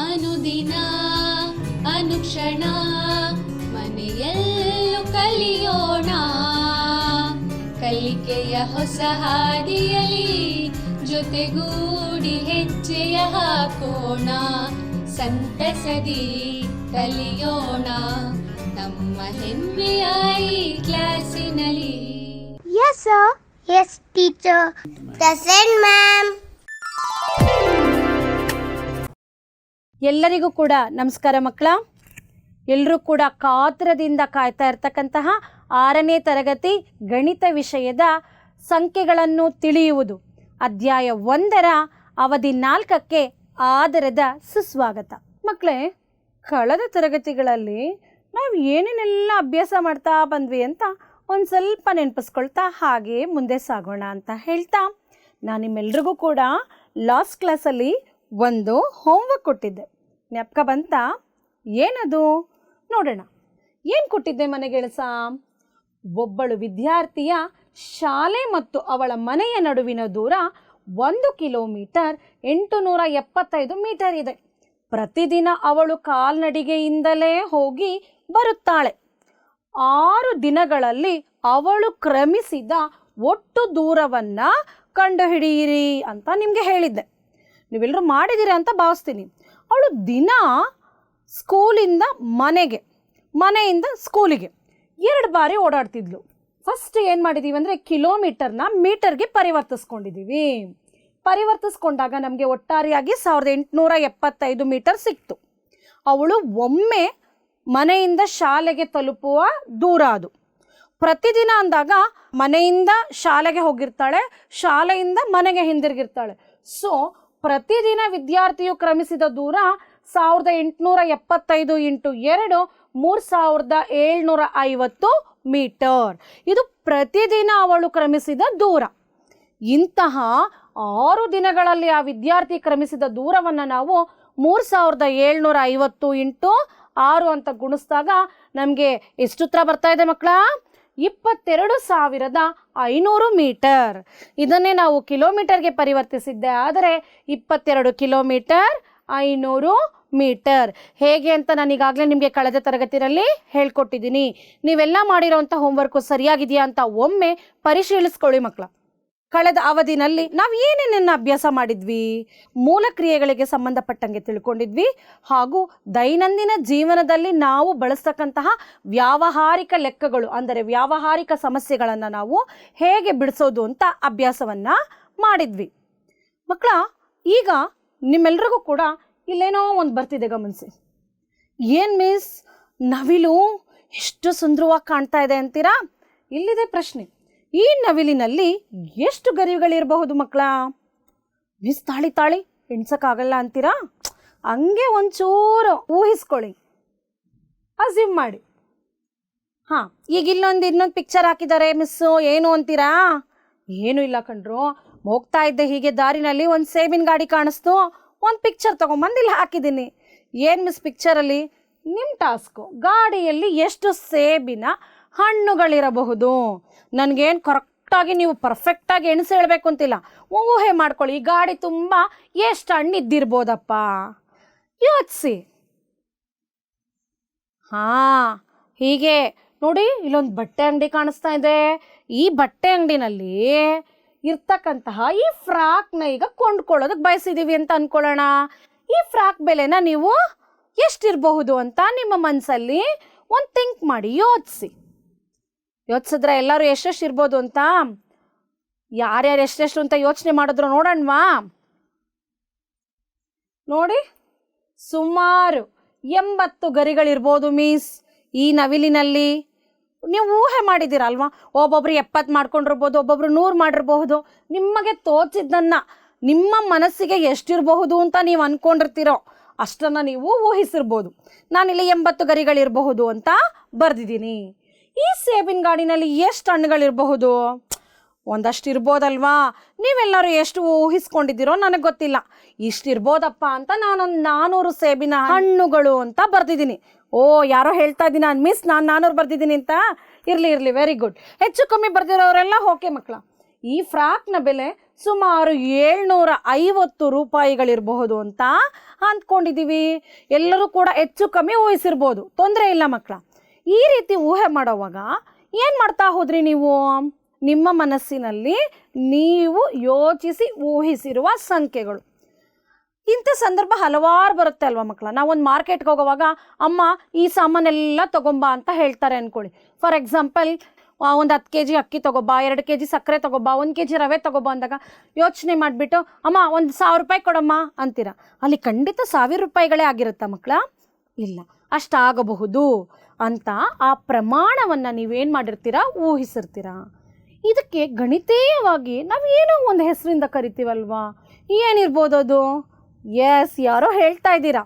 ಅನುದಿನ ಅನುಕ್ಷಣ ಮನೆಯಲ್ಲೂ ಕಲಿಯೋಣ, ಕಲಿಕೆಯ ಹೊಸ ಹಾದಿಯಲಿ ಜೊತೆಗೂಡಿ ಹೆಜ್ಜೆಯ ಹಾಕೋಣ, ಸಂತಸದಿ ಕಲಿಯೋಣ ನಮ್ಮ ಹೆಮ್ಮೆಯ ಈ ಕ್ಲಾಸಿನಲ್ಲಿ. Yes sir. Yes teacher. Present ma'am. ಎಲ್ಲರಿಗೂ ಕೂಡ ನಮಸ್ಕಾರ ಮಕ್ಕಳ. ಎಲ್ಲರೂ ಕೂಡ ಕಾತರದಿಂದ ಕಾಯ್ತಾ ಇರ್ತಕ್ಕಂತಹ 6ನೇ ತರಗತಿ ಗಣಿತ ವಿಷಯದ ಸಂಖ್ಯೆಗಳನ್ನು ತಿಳಿಯುವುದು ಅಧ್ಯಾಯ 1ರ ಅವಧಿ 4ಕ್ಕೆ ಆದರದ ಸುಸ್ವಾಗತ. ಮಕ್ಕಳೇ, ಕಳೆದ ತರಗತಿಗಳಲ್ಲಿ ನಾವು ಏನೇನೆಲ್ಲ ಅಭ್ಯಾಸ ಮಾಡ್ತಾ ಬಂದ್ವಿ ಅಂತ ಒಂದು ಸ್ವಲ್ಪ ನೆನಪಿಸ್ಕೊಳ್ತಾ ಹಾಗೆ ಮುಂದೆ ಸಾಗೋಣ ಅಂತ ಹೇಳ್ತಾ, ನಾನು ನಿಮ್ಮೆಲ್ರಿಗೂ ಕೂಡ ಲಾಸ್ಟ್ ಕ್ಲಾಸಲ್ಲಿ ಒಂದು ಹೋಮ್ವರ್ಕ್ ಕೊಟ್ಟಿದ್ದೆ. ಜ್ಞಾಪಕ ಬಂತಾ? ಏನದು ನೋಡೋಣ. ಏನು ಕೊಟ್ಟಿದ್ದೆ ಮನೆಗೆಳಸ? ಒಬ್ಬಳು ವಿದ್ಯಾರ್ಥಿಯ ಶಾಲೆ ಮತ್ತು ಅವಳ ಮನೆಯ ನಡುವಿನ ದೂರ 1 ಕಿಲೋಮೀಟರ್ 875 ಮೀಟರ್ ಇದೆ. ಪ್ರತಿದಿನ ಅವಳು ಕಾಲ್ನಡಿಗೆಯಿಂದಲೇ ಹೋಗಿ ಬರುತ್ತಾಳೆ. 6 ದಿನಗಳಲ್ಲಿ ಅವಳು ಕ್ರಮಿಸಿದ ಒಟ್ಟು ದೂರವನ್ನು ಕಂಡುಹಿಡಿಯಿರಿ ಅಂತ ನಿಮಗೆ ಹೇಳಿದ್ದೆ. ನೀವೆಲ್ಲರೂ ಮಾಡಿದ್ದೀರಿ ಅಂತ ಭಾವಿಸ್ತೀನಿ. ಅವಳು ದಿನ ಸ್ಕೂಲಿಂದ ಮನೆಗೆ, ಮನೆಯಿಂದ ಸ್ಕೂಲಿಗೆ 2 ಬಾರಿ ಓಡಾಡ್ತಿದ್ಲು. ಫಸ್ಟ್ ಏನು ಮಾಡಿದ್ದೀವಿ ಅಂದರೆ ಕಿಲೋಮೀಟರ್ನ ಮೀಟರ್ಗೆ ಪರಿವರ್ತಿಸ್ಕೊಂಡಿದ್ದೀವಿ. ಪರಿವರ್ತಿಸ್ಕೊಂಡಾಗ ನಮಗೆ ಒಟ್ಟಾರೆಯಾಗಿ 1875 ಮೀಟರ್ ಸಿಕ್ತು. ಅವಳು ಒಮ್ಮೆ ಮನೆಯಿಂದ ಶಾಲೆಗೆ ತಲುಪುವ ದೂರ ಅದು. ಪ್ರತಿದಿನ ಅಂದಾಗ ಮನೆಯಿಂದ ಶಾಲೆಗೆ ಹೋಗಿರ್ತಾಳೆ, ಶಾಲೆಯಿಂದ ಮನೆಗೆ ಹಿಂದಿರುಗಿರ್ತಾಳೆ. ಸೊ ಪ್ರತಿದಿನ ವಿದ್ಯಾರ್ಥಿಯು ಕ್ರಮಿಸಿದ ದೂರ 1875 ಇಂಟು 2 3750 ಮೀಟರ್. ಇದು ಪ್ರತಿದಿನ ಅವಳು ಕ್ರಮಿಸಿದ ದೂರ. ಇಂತಹ 6 ದಿನಗಳಲ್ಲಿ ಆ ವಿದ್ಯಾರ್ಥಿ ಕ್ರಮಿಸಿದ ದೂರವನ್ನು ನಾವು 3750 ಇಂಟು 6 ಅಂತ ಗುಣಿಸಿದಾಗ ನಮಗೆ ಎಷ್ಟು ಉತ್ತರ ಬರ್ತಾ ಇದೆ ಮಕ್ಕಳ? 22,500 ಮೀಟರ್. ಇದನ್ನೇ ನಾವು ಕಿಲೋಮೀಟರ್ಗೆ ಪರಿವರ್ತಿಸಿದ್ದೆ ಆದರೆ 22 ಕಿಲೋಮೀಟರ್ 500 ಮೀಟರ್. ಹೇಗೆ ಅಂತ ನಾನು ಈಗಾಗಲೇ ನಿಮಗೆ ಕಳೆದ ತರಗತಿಯಲ್ಲಿ ಹೇಳ್ಕೊಟ್ಟಿದ್ದೀನಿ. ನೀವೆಲ್ಲ ಮಾಡಿರೋವಂಥ ಹೋಮ್ವರ್ಕು ಸರಿಯಾಗಿದೆಯಾ ಅಂತ ಒಮ್ಮೆ ಪರಿಶೀಲಿಸ್ಕೊಳ್ಳಿ ಮಕ್ಕಳ. ಕಳೆದ ಅವಧಿನಲ್ಲಿ ನಾವು ಏನೇನನ್ನು ಅಭ್ಯಾಸ ಮಾಡಿದ್ವಿ? ಮೂಲ ಕ್ರಿಯೆಗಳಿಗೆ ಸಂಬಂಧಪಟ್ಟಂಗೆ ತಿಳ್ಕೊಂಡಿದ್ವಿ, ಹಾಗೂ ದೈನಂದಿನ ಜೀವನದಲ್ಲಿ ನಾವು ಬಳಸ್ತಕ್ಕಂತಹ ವ್ಯಾವಹಾರಿಕ ಲೆಕ್ಕಗಳು ಅಂದರೆ ವ್ಯಾವಹಾರಿಕ ಸಮಸ್ಯೆಗಳನ್ನು ನಾವು ಹೇಗೆ ಬಿಡಿಸೋದು ಅಂತ ಅಭ್ಯಾಸವನ್ನು ಮಾಡಿದ್ವಿ ಮಕ್ಕಳ. ಈಗ ನಿಮ್ಮೆಲ್ರಿಗೂ ಕೂಡ ಇಲ್ಲೇನೋ ಒಂದು ಬರ್ತಿದೆ, ಗಮನಿಸಿ. ಏನು ಮಿಸ್, ನವಿಲು ಎಷ್ಟು ಸುಂದರವಾಗಿ ಕಾಣ್ತಾ ಇದೆ ಅಂತೀರಾ? ಇಲ್ಲಿದೆ ಪ್ರಶ್ನೆ. ಈ ನವಿಲಿನಲ್ಲಿ ಎಷ್ಟು ಗರಿಗಳಿರಬಹುದು ಮಕ್ಕಳ? ಮಿಸ್ ತಾಳಿ ಎಣ್ಸಕ್ಕಾಗಲ್ಲ ಅಂತೀರಾ? ಹಂಗೆ ಒಂಚೂರು ಊಹಿಸ್ಕೊಳ್ಳಿ, ಅಸ್ಯೂಮ್ ಮಾಡಿ. ಹಾಂ, ಈಗ ಇನ್ನೊಂದು ಪಿಕ್ಚರ್ ಹಾಕಿದ್ದಾರೆ ಮಿಸ್ಸು, ಏನು ಅಂತೀರಾ? ಏನೂ ಇಲ್ಲ ಕಣ್ರು. ಹೋಗ್ತಾ ಇದ್ದೆ ಹೀಗೆ ದಾರಿನಲ್ಲಿ ಒಂದು ಸೇಬಿನ ಗಾಡಿ ಕಾಣಿಸ್ತು, ಒಂದು ಪಿಕ್ಚರ್ ತೊಗೊಂಬಂದು ಇಲ್ಲಿ ಹಾಕಿದ್ದೀನಿ. ಏನು ಮಿಸ್ ಪಿಕ್ಚರಲ್ಲಿ? ನಿಮ್ಮ ಟಾಸ್ಕು, ಗಾಡಿಯಲ್ಲಿ ಎಷ್ಟು ಸೇಬಿನ ಹಣ್ಣುಗಳಿರಬಹುದು? ನನಗೇನು ಕರೆಕ್ಟಾಗಿ ನೀವು ಪರ್ಫೆಕ್ಟಾಗಿ ಎಣಿಸಿ ಹೇಳಬೇಕು ಅಂತಿಲ್ಲ, ಊಹೆ ಮಾಡ್ಕೊಳ್ಳಿ. ಈ ಗಾಡಿ ತುಂಬ ಎಷ್ಟು ಹಣ್ಣು ಇದ್ದಿರ್ಬೋದಪ್ಪ, ಯೋಚಿಸಿ. ಹಾಂ, ಹೀಗೆ ನೋಡಿ, ಇಲ್ಲೊಂದು ಬಟ್ಟೆ ಅಂಗಡಿ ಕಾಣಿಸ್ತಾ ಇದೆ. ಈ ಬಟ್ಟೆ ಅಂಗಡಿನಲ್ಲಿ ಇರ್ತಕ್ಕಂತಹ ಈ ಫ್ರಾಕ್ನ ಈಗ ಕೊಂಡ್ಕೊಳ್ಳೋದಕ್ಕೆ ಬಯಸಿದ್ದೀವಿ ಅಂತ ಅಂದ್ಕೊಳ್ಳೋಣ. ಈ ಫ್ರಾಕ್ ಬೆಲೆನ ನೀವು ಎಷ್ಟಿರಬಹುದು ಅಂತ ನಿಮ್ಮ ಮನಸ್ಸಲ್ಲಿ ಒಂದು ಥಿಂಕ್ ಮಾಡಿ, ಯೋಚಿಸಿದ್ರೆ ಎಲ್ಲರೂ ಎಷ್ಟೆಷ್ಟು ಇರ್ಬೋದು ಅಂತ, ಯಾರ್ಯಾರು ಎಷ್ಟೆಷ್ಟು ಅಂತ ಯೋಚನೆ ಮಾಡಿದ್ರು ನೋಡೋಣವಾ? ನೋಡಿ, ಸುಮಾರು 80 ಗರಿಗಳಿರ್ಬೋದು ಮಿಸ್ ಈ ನವಿಲಿನಲ್ಲಿ. ನೀವು ಊಹೆ ಮಾಡಿದ್ದೀರಲ್ವಾ? ಒಬ್ಬೊಬ್ರು 70 ಮಾಡ್ಕೊಂಡಿರ್ಬೋದು, ಒಬ್ಬೊಬ್ರು 100 ಮಾಡಿರ್ಬಹುದು. ನಿಮಗೆ ತೋಚಿದ್ದನ್ನು, ನಿಮ್ಮ ಮನಸ್ಸಿಗೆ ಎಷ್ಟಿರಬಹುದು ಅಂತ ನೀವು ಅಂದ್ಕೊಂಡಿರ್ತೀರೋ ಅಷ್ಟನ್ನು ನೀವು ಊಹಿಸಿರ್ಬೋದು. ನಾನಿಲ್ಲಿ 80 ಗರಿಗಳಿರಬಹುದು ಅಂತ ಬರೆದಿದ್ದೀನಿ. ಈ ಸೇಬಿನ ಗಾಡಿನಲ್ಲಿ ಎಷ್ಟು ಹಣ್ಣುಗಳಿರಬಹುದು? ಒಂದಷ್ಟು ಇರ್ಬೋದಲ್ವಾ? ನೀವೆಲ್ಲರೂ ಎಷ್ಟು ಊಹಿಸ್ಕೊಂಡಿದ್ದೀರೋ ನನಗೆ ಗೊತ್ತಿಲ್ಲ. ಇಷ್ಟಿರ್ಬೋದಪ್ಪ ಅಂತ ನಾನೊಂದು 400 ಸೇಬಿನ ಹಣ್ಣುಗಳು ಅಂತ ಬರ್ದಿದ್ದೀನಿ. ಓ, ಯಾರೋ ಹೇಳ್ತಾ ಇದ್ದೀನಿ ನಾನು ಮಿಸ್, ನಾನು 400 ಬರ್ದಿದ್ದೀನಿ ಅಂತ. ಇರಲಿ, ವೆರಿ ಗುಡ್. ಹೆಚ್ಚು ಕಮ್ಮಿ ಬರ್ದಿರೋರೆಲ್ಲ ಓಕೆ ಮಕ್ಕಳ. ಈ ಫ್ರಾಕ್ನ ಬೆಲೆ ಸುಮಾರು 750 ರೂಪಾಯಿಗಳಿರಬಹುದು ಅಂತ ಅಂದ್ಕೊಂಡಿದ್ದೀವಿ. ಎಲ್ಲರೂ ಕೂಡ ಹೆಚ್ಚು ಕಮ್ಮಿ ಊಹಿಸಿರ್ಬೋದು, ತೊಂದರೆ ಇಲ್ಲ ಮಕ್ಕಳ. ಈ ರೀತಿ ಊಹೆ ಮಾಡೋವಾಗ ಏನು ಮಾಡ್ತಾ ಹೋದ್ರಿ ನೀವು? ನಿಮ್ಮ ಮನಸ್ಸಿನಲ್ಲಿ ನೀವು ಯೋಚಿಸಿ ಊಹಿಸಿರುವ ಸಂಖ್ಯೆಗಳು. ಇಂಥ ಸಂದರ್ಭ ಹಲವಾರು ಬರುತ್ತೆ ಅಲ್ವಾ ಮಕ್ಕಳ. ನಾವೊಂದು ಮಾರ್ಕೆಟ್ಗೆ ಹೋಗುವಾಗ ಅಮ್ಮ ಈ ಸಾಮಾನೆಲ್ಲ ತಗೊಂಬ ಅಂತ ಹೇಳ್ತಾರೆ ಅಂದ್ಕೊಳ್ಳಿ. ಫಾರ್ ಎಕ್ಸಾಂಪಲ್, ಒಂದು 10 kg ಅಕ್ಕಿ ತಗೊಬ್ಬ, 2 kg ಸಕ್ಕರೆ ತಗೊಬ್ಬ, 1 kg ರವೆ ತಗೊಬ್ಬ ಅಂದಾಗ ಯೋಚನೆ ಮಾಡಿಬಿಟ್ಟು ಅಮ್ಮ ಒಂದು 1000 ರೂಪಾಯಿ ಕೊಡಮ್ಮ ಅಂತೀರ. ಅಲ್ಲಿ ಖಂಡಿತ 1000 ರೂಪಾಯಿಗಳೇ ಆಗಿರುತ್ತಾ ಮಕ್ಕಳ? ಇಲ್ಲ, ಅಷ್ಟಾಗಬಹುದು ಅಂತ ಆ ಪ್ರಮಾಣವನ್ನು ನೀವೇನು ಮಾಡಿರ್ತೀರಾ? ಊಹಿಸಿರ್ತೀರಾ. ಇದಕ್ಕೆ ಗಣಿತೀಯವಾಗಿ ನಾವು ಏನೋ ಒಂದು ಹೆಸರಿಂದ ಕರಿತೀವಲ್ವಾ? ಏನಿರ್ಬೋದು ಅದು? ಎಸ್, ಯಾರೋ ಹೇಳ್ತಾ ಇದ್ದೀರಾ.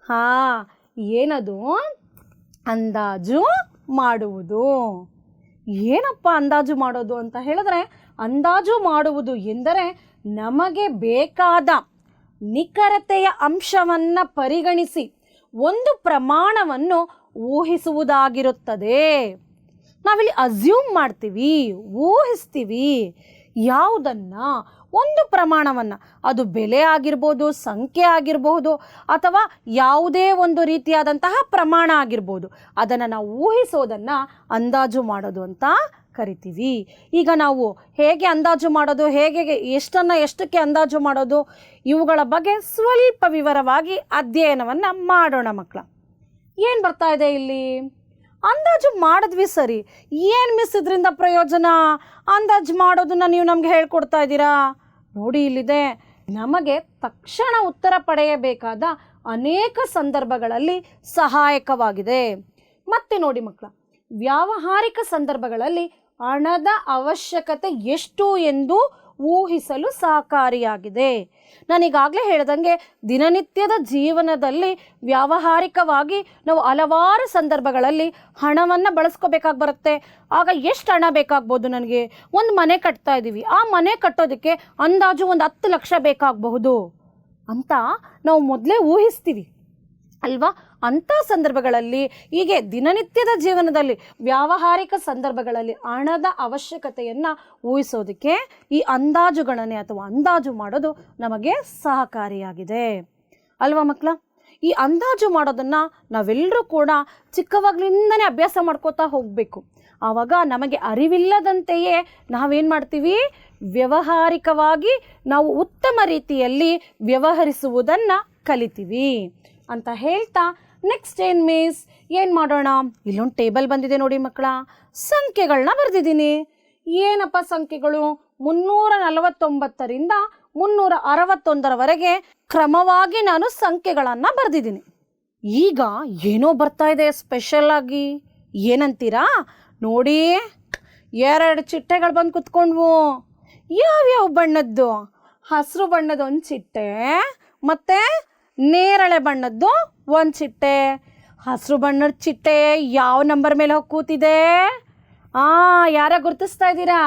ಹಾಂ, ಏನದು? ಅಂದಾಜು ಮಾಡುವುದು. ಏನಪ್ಪ ಅಂದಾಜು ಮಾಡೋದು ಅಂತ ಹೇಳಿದ್ರೆ, ಅಂದಾಜು ಮಾಡುವುದು ಎಂದರೆ ನಮಗೆ ಬೇಕಾದ ನಿಖರತೆಯ ಅಂಶವನ್ನು ಪರಿಗಣಿಸಿ ಒಂದು ಪ್ರಮಾಣವನ್ನು ಊಹಿಸುವುದಾಗಿರುತ್ತದೆ. ನಾವಿಲ್ಲಿ ಅಸ್ಯೂಮ್ ಮಾಡ್ತೀವಿ, ಊಹಿಸ್ತೀವಿ. ಯಾವುದನ್ನು? ಒಂದು ಪ್ರಮಾಣವನ್ನು. ಅದು ಬೆಲೆ ಆಗಿರ್ಬೋದು, ಸಂಖ್ಯೆ ಆಗಿರಬಹುದು, ಅಥವಾ ಯಾವುದೇ ಒಂದು ರೀತಿಯಾದಂತಹ ಪ್ರಮಾಣ ಆಗಿರ್ಬೋದು. ಅದನ್ನು ನಾವು ಊಹಿಸೋದನ್ನು ಅಂದಾಜು ಮಾಡೋದು ಅಂತ ಕರಿತೀವಿ. ಈಗ ನಾವು ಹೇಗೆ ಅಂದಾಜು ಮಾಡೋದು, ಹೇಗೆ ಎಷ್ಟಕ್ಕೆ ಅಂದಾಜು ಮಾಡೋದು, ಇವುಗಳ ಬಗ್ಗೆ ಸ್ವಲ್ಪ ವಿವರವಾಗಿ ಅಧ್ಯಯನವನ್ನು ಮಾಡೋಣ ಮಕ್ಕಳ. ಏನು ಬರ್ತಾ ಇದೆ ಇಲ್ಲಿ? ಅಂದಾಜು ಮಾಡಿದ್ವಿ ಸರಿ, ಏನು ಮಿಸ್ ಇದರಿಂದ ಪ್ರಯೋಜನ? ಅಂದಾಜು ಮಾಡೋದನ್ನು ನೀವು ನಮಗೆ ಹೇಳ್ಕೊಡ್ತಾ ಇದ್ದೀರಾ. ನೋಡಿ, ಇಲ್ಲಿದೆ, ನಮಗೆ ತಕ್ಷಣ ಉತ್ತರ ಪಡೆಯಬೇಕಾದ ಅನೇಕ ಸಂದರ್ಭಗಳಲ್ಲಿ ಸಹಾಯಕವಾಗಿದೆ. ಮತ್ತೆ ನೋಡಿ ಮಕ್ಕಳ, ವ್ಯಾವಹಾರಿಕ ಸಂದರ್ಭಗಳಲ್ಲಿ ಹಣದ ಅವಶ್ಯಕತೆ ಎಷ್ಟು ಎಂದು ಊಹಿಸಲು ಸಹಕಾರಿಯಾಗಿದೆ. ನಾನೀಗಾಗಲೇ ಹೇಳ್ದಂಗೆ ದಿನನಿತ್ಯದ ಜೀವನದಲ್ಲಿ ವ್ಯಾವಹಾರಿಕವಾಗಿ ನಾವು ಹಲವಾರು ಸಂದರ್ಭಗಳಲ್ಲಿ ಹಣವನ್ನು ಬಳಸ್ಕೋಬೇಕಾಗಿ ಬರುತ್ತೆ. ಆಗ ಎಷ್ಟು ಹಣ ಬೇಕಾಗ್ಬೋದು? ನನಗೆ ಒಂದು ಮನೆ ಕಟ್ತಾ ಇದ್ದೀವಿ, ಆ ಮನೆ ಕಟ್ಟೋದಕ್ಕೆ ಅಂದಾಜು ಒಂದು 10 ಲಕ್ಷ ಬೇಕಾಗಬಹುದು ಅಂತ ನಾವು ಮೊದಲೇ ಊಹಿಸ್ತೀವಿ ಅಲ್ವಾ? ಅಂಥ ಸಂದರ್ಭಗಳಲ್ಲಿ, ಹೀಗೆ ದಿನನಿತ್ಯದ ಜೀವನದಲ್ಲಿ ವ್ಯಾವಹಾರಿಕ ಸಂದರ್ಭಗಳಲ್ಲಿ ಹಣದ ಅವಶ್ಯಕತೆಯನ್ನು ಊಹಿಸೋದಕ್ಕೆ ಈ ಅಂದಾಜು ಗಣನೆ ಅಥವಾ ಅಂದಾಜು ಮಾಡೋದು ನಮಗೆ ಸಹಕಾರಿಯಾಗಿದೆ ಅಲ್ವಾ ಮಕ್ಕಳ? ಈ ಅಂದಾಜು ಮಾಡೋದನ್ನು ನಾವೆಲ್ಲರೂ ಕೂಡ ಚಿಕ್ಕವಾಗ್ಲಿಂದನೇ ಅಭ್ಯಾಸ ಮಾಡ್ಕೋತಾ ಹೋಗಬೇಕು. ಆವಾಗ ನಮಗೆ ಅರಿವಿಲ್ಲದಂತೆಯೇ ನಾವೇನು ಮಾಡ್ತೀವಿ? ವ್ಯಾವಹಾರಿಕವಾಗಿ ನಾವು ಉತ್ತಮ ರೀತಿಯಲ್ಲಿ ವ್ಯವಹರಿಸುವುದನ್ನು ಕಲಿತೀವಿ ಅಂತ ಹೇಳ್ತಾ, ನೆಕ್ಸ್ಟ್ ಏನು ಮಿಸ್, ಏನು ಮಾಡೋಣ? ಇಲ್ಲೊಂದು ಟೇಬಲ್ ಬಂದಿದೆ ನೋಡಿ ಮಕ್ಕಳ, ಸಂಖ್ಯೆಗಳನ್ನ ಬರೆದಿದ್ದೀನಿ. ಏನಪ್ಪ ಸಂಖ್ಯೆಗಳು? 349ರಿಂದ 361ರವರೆಗೆ ಕ್ರಮವಾಗಿ ನಾನು ಸಂಖ್ಯೆಗಳನ್ನು ಬರೆದಿದ್ದೀನಿ. ಈಗ ಏನೋ ಬರ್ತಾ ಇದೆ ಸ್ಪೆಷಲ್ ಆಗಿ. ಏನಂತೀರಾ? ನೋಡಿ, 2 ಚಿಟ್ಟೆಗಳು ಬಂದು ಕುತ್ಕೊಂಡ್ವು. ಯಾವ್ಯಾವ ಬಣ್ಣದ್ದು? ಹಸಿರು ಬಣ್ಣದ ಒಂದು ಚಿಟ್ಟೆ, ಮತ್ತು ನೇರಳೆ ಬಣ್ಣದ್ದು ಒಂದು ಚಿಟ್ಟೆ. ಹಸಿರು ಬಣ್ಣದ ಚಿಟ್ಟೆ ಯಾವ ನಂಬರ್ ಮೇಲೆ ಹೋಗಿ ಕೂತಿದೆ? ಯಾರ ಗುರುತಿಸ್ತಾ ಇದ್ದೀರಾ?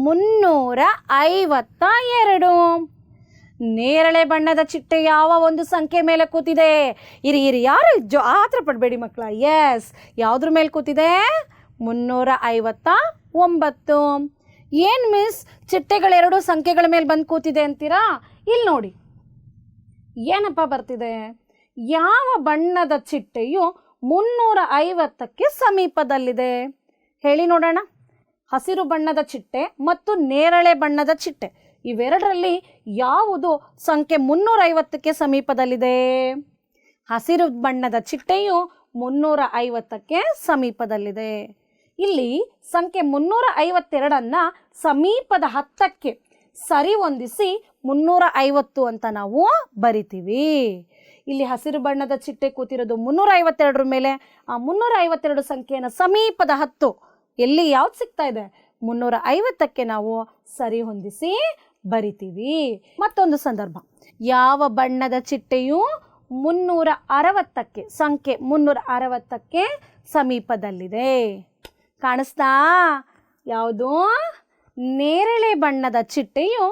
352. ನೇರಳೆ ಬಣ್ಣದ ಚಿಟ್ಟೆ ಯಾವ ಒಂದು ಸಂಖ್ಯೆ ಮೇಲೆ ಕೂತಿದೆ? ಇರಿ ಯಾರು ಆತರ ಪಡಬೇಡಿ ಮಕ್ಕಳ. ಎಸ್, ಯಾವುದ್ರ ಮೇಲೆ ಕೂತಿದೆ? 359. ಏನು ಮಿಸ್, ಚಿಟ್ಟೆಗಳೆರಡು ಸಂಖ್ಯೆಗಳ ಮೇಲೆ ಬಂದು ಕೂತಿದೆ ಅಂತೀರಾ? ಇಲ್ಲಿ ನೋಡಿ, ಏನಪ್ಪ ಬರ್ತಿದೆ? ಯಾವ ಬಣ್ಣದ ಚಿಟ್ಟೆಯು 350ಕ್ಕೆ ಸಮೀಪದಲ್ಲಿದೆ? ಹೇಳಿ ನೋಡೋಣ. ಹಸಿರು ಬಣ್ಣದ ಚಿಟ್ಟೆ ಮತ್ತು ನೇರಳೆ ಬಣ್ಣದ ಚಿಟ್ಟೆ, ಇವೆರಡರಲ್ಲಿ ಯಾವುದು ಸಂಖ್ಯೆ 350ಕ್ಕೆ ಸಮೀಪದಲ್ಲಿದೆ? ಹಸಿರು ಬಣ್ಣದ ಚಿಟ್ಟೆಯು 350ಕ್ಕೆ ಸಮೀಪದಲ್ಲಿದೆ. ಇಲ್ಲಿ ಸಂಖ್ಯೆ 352ಅನ್ನು ಸಮೀಪದ 10ಕ್ಕೆ ಸರಿ ಹೊಂದಿಸಿ 350 ಅಂತ ನಾವು ಬರಿತೀವಿ. ಇಲ್ಲಿ ಹಸಿರು ಬಣ್ಣದ ಚಿಟ್ಟೆ ಕೂತಿರೋದು 352 ಮೇಲೆ. ಆ 352 ಸಂಖ್ಯೆಯನ್ನು ಸಮೀಪದ 10 ಎಲ್ಲಿ ಯಾವ್ದು ಸಿಗ್ತಾ ಇದೆ? 350ಕ್ಕೆ ನಾವು ಸರಿ ಹೊಂದಿಸಿ ಬರಿತೀವಿ. ಮತ್ತೊಂದು ಸಂದರ್ಭ, ಯಾವ ಬಣ್ಣದ ಚಿಟ್ಟೆಯು 360ಕ್ಕೆ, ಸಂಖ್ಯೆ 360ಕ್ಕೆ ಸಮೀಪದಲ್ಲಿದೆ? ಕಾಣಿಸ್ತಾ? ಯಾವುದು? ನೇರಳೆ ಬಣ್ಣದ ಚಿಟ್ಟೆಯು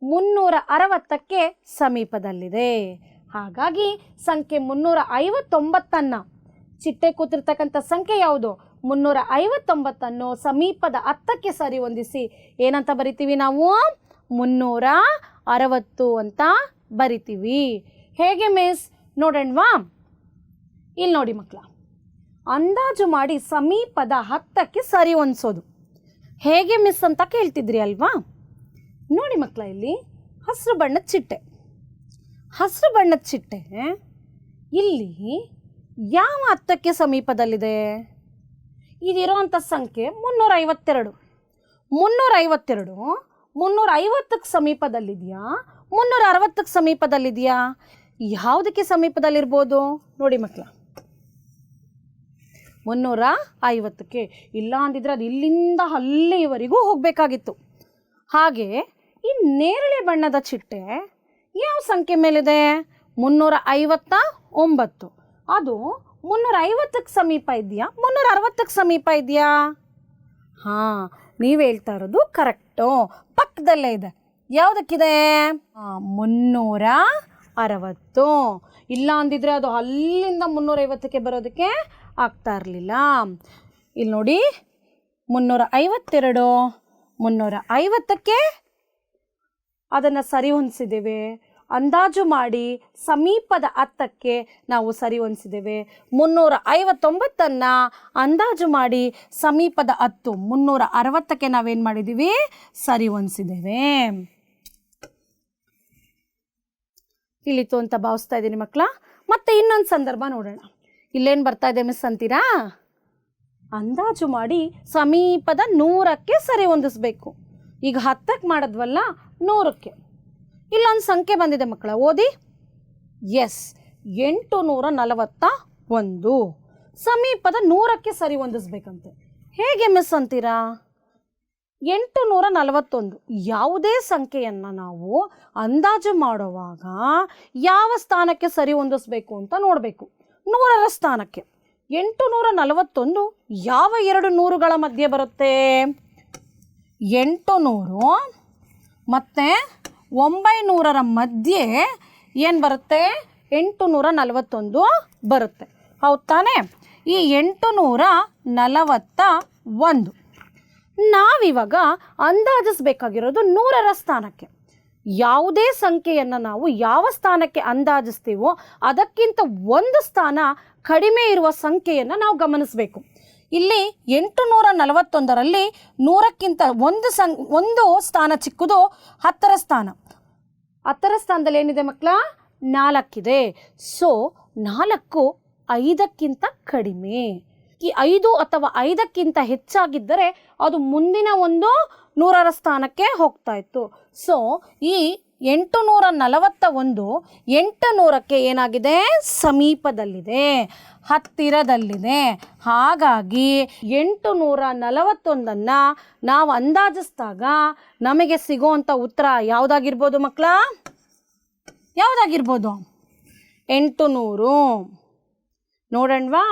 360ಕ್ಕೆ ಸಮೀಪದಲ್ಲಿದೆ. ಹಾಗಾಗಿ ಸಂಖ್ಯೆ 359ಅನ್ನು, ಚಿಟ್ಟೆ ಕೂತಿರ್ತಕ್ಕಂಥ ಸಂಖ್ಯೆ ಯಾವುದು? 359ಅನ್ನು ಸಮೀಪದ 10ಕ್ಕೆ ಸರಿ ಹೊಂದಿಸಿ ಏನಂತ ಬರಿತೀವಿ ನಾವು? 360 ಅಂತ ಬರಿತೀವಿ. ಹೇಗೆ ಮಿಸ್ ನೋಡೋಣವಾ? ಇಲ್ಲಿ ನೋಡಿ ಮಕ್ಕಳ, ಅಂದಾಜು ಮಾಡಿ ಸಮೀಪದ 10ಕ್ಕೆ ಸರಿ ಹೊಂದಿಸೋದು ಹೇಗೆ ಮಿಸ್ ಅಂತ ಕೇಳ್ತಿದ್ರಿ ಅಲ್ವಾ? ನೋಡಿ ಮಕ್ಕಳ, ಇಲ್ಲಿ ಹಸಿರು ಬಣ್ಣದ ಚಿಟ್ಟೆ, ಹಸಿರು ಬಣ್ಣದ ಚಿಟ್ಟೆ ಇಲ್ಲಿ ಯಾವ 10ಕ್ಕೆ ಸಮೀಪದಲ್ಲಿದೆ? ಇದಿರೋವಂಥ ಸಂಖ್ಯೆ 352. 350ಕ್ಕೆ ಸಮೀಪದಲ್ಲಿದೆಯಾ, 360ಕ್ಕೆ ಸಮೀಪದಲ್ಲಿದೆಯಾ? ಯಾವುದಕ್ಕೆ ಸಮೀಪದಲ್ಲಿರ್ಬೋದು ನೋಡಿ ಮಕ್ಕಳ? 350ಕ್ಕೆ. ಇಲ್ಲ ಅಂದಿದ್ರೆ ಅದು ಇಲ್ಲಿಂದ ಅಲ್ಲಿವರೆಗೂ ಹೋಗಬೇಕಾಗಿತ್ತು. ಹಾಗೆ ಈ ನೇರಳೆ ಬಣ್ಣದ ಚಿಟ್ಟೆ ಯಾವ ಸಂಖ್ಯೆ ಮೇಲಿದೆ? 359. ಅದು 350ಕ್ಕೆ ಸಮೀಪ ಇದೆಯಾ, 360ಕ್ಕೆ ಸಮೀಪ ಇದೆಯಾ? ಹಾಂ, ನೀವು ಹೇಳ್ತಾ ಇರೋದು ಕರೆಕ್ಟು, ಪಕ್ಕದಲ್ಲೇ ಇದೆ. ಯಾವುದಕ್ಕಿದೆ? 360. ಇಲ್ಲ ಅಂದಿದ್ರೆ ಅದು ಅಲ್ಲಿಂದ 350ಕ್ಕೆ ಬರೋದಕ್ಕೆ ಆಗ್ತಾ ಇರಲಿಲ್ಲ. ಇಲ್ಲಿ ನೋಡಿ, 352, 350ಕ್ಕೆ ಅದನ್ನು ಸರಿ ಹೊಂದಿಸಿದ್ದೇವೆ. ಅಂದಾಜು ಮಾಡಿ ಸಮೀಪದ 10ಕ್ಕೆ ನಾವು ಸರಿ ಹೊಂದಿಸಿದ್ದೇವೆ. 359 ಅಂದಾಜು ಮಾಡಿ ಸಮೀಪದ 10 360ಕ್ಕೆ ನಾವೇನು ಮಾಡಿದ್ದೀವಿ? ಸರಿ ಹೊಂದಿಸಿದ್ದೇವೆ. ತಿಳಿತು ಅಂತ ಭಾವಿಸ್ತಾ ಇದ್ದೀನಿ ಮಕ್ಕಳ. ಮತ್ತೆ ಇನ್ನೊಂದು ಸಂದರ್ಭ ನೋಡೋಣ. ಇಲ್ಲೇನು ಬರ್ತಾ ಇದೆ ಮಿಸ್ ಅಂತೀರಾ? ಅಂದಾಜು ಮಾಡಿ ಸಮೀಪದ 100ಕ್ಕೆ ಸರಿ ಹೊಂದಿಸ್ಬೇಕು. ಈಗ 10ಕ್ಕೆ ಮಾಡಿದ್ವಲ್ಲ, 100ಕ್ಕೆ. ಇಲ್ಲೊಂದು ಸಂಖ್ಯೆ ಬಂದಿದೆ ಮಕ್ಕಳ, ಓದಿ. ಎಸ್, 841 ಸಮೀಪದ 100ಕ್ಕೆ ಸರಿ ಹೊಂದಿಸ್ಬೇಕಂತೆ. ಹೇಗೆ ಮಿಸ್ ಅಂತೀರಾ? 841 ಯಾವುದೇ ಸಂಖ್ಯೆಯನ್ನು ನಾವು ಅಂದಾಜು ಮಾಡುವಾಗ ಯಾವ ಸ್ಥಾನಕ್ಕೆ ಸರಿ ಹೊಂದಿಸ್ಬೇಕು ಅಂತ ನೋಡಬೇಕು. 100ರ ಸ್ಥಾನಕ್ಕೆ. 841 ಯಾವ 2 ನೂರುಗಳ ಮಧ್ಯೆ ಬರುತ್ತೆ? 800 ಮತ್ತು 900ರ ಮಧ್ಯೆ ಏನು ಬರುತ್ತೆ? 841 ಬರುತ್ತೆ. ಹೌದು ತಾನೇ? ಈ 841 ನಾವಿವಾಗ ಅಂದಾಜಿಸ್ಬೇಕಾಗಿರೋದು 100ರ ಸ್ಥಾನಕ್ಕೆ. ಯಾವುದೇ ಸಂಖ್ಯೆಯನ್ನು ನಾವು ಯಾವ ಸ್ಥಾನಕ್ಕೆ ಅಂದಾಜಿಸ್ತೀವೋ ಅದಕ್ಕಿಂತ ಒಂದು ಸ್ಥಾನ ಕಡಿಮೆ ಇರುವ ಸಂಖ್ಯೆಯನ್ನು ನಾವು ಗಮನಿಸಬೇಕು. ಇಲ್ಲಿ 841ರಲ್ಲಿ 100ಕ್ಕಿಂತ ಒಂದು ಸ್ಥಾನ ಚಿಕ್ಕದು 10ರ ಸ್ಥಾನ. 10ರ ಸ್ಥಾನದಲ್ಲಿ ಏನಿದೆ ಮಕ್ಕಳ? 4 ಇದೆ. ಸೊ 4 5ಕ್ಕಿಂತ ಕಡಿಮೆ. ಈ 5 ಅಥವಾ 5ಕ್ಕಿಂತ ಹೆಚ್ಚಾಗಿದ್ದರೆ ಅದು ಮುಂದಿನ ಒಂದು 100ರ ಸ್ಥಾನಕ್ಕೆ ಹೋಗ್ತಾ ಇತ್ತು. ಸೊ ಈ 841 800ಕ್ಕೆ ಏನಾಗಿದೆ? ಸಮೀಪದಲ್ಲಿದೆ, ಹತ್ತಿರದಲ್ಲಿದೆ. ಹಾಗಾಗಿ 841 ನಾವು ಅಂದಾಜಿಸಿದಾಗ ನಮಗೆ ಸಿಗುವಂಥ ಉತ್ತರ ಯಾವುದಾಗಿರ್ಬೋದು ಮಕ್ಕಳ? ಯಾವುದಾಗಿರ್ಬೋದು? 800. ನೋಡೋಣವಾ?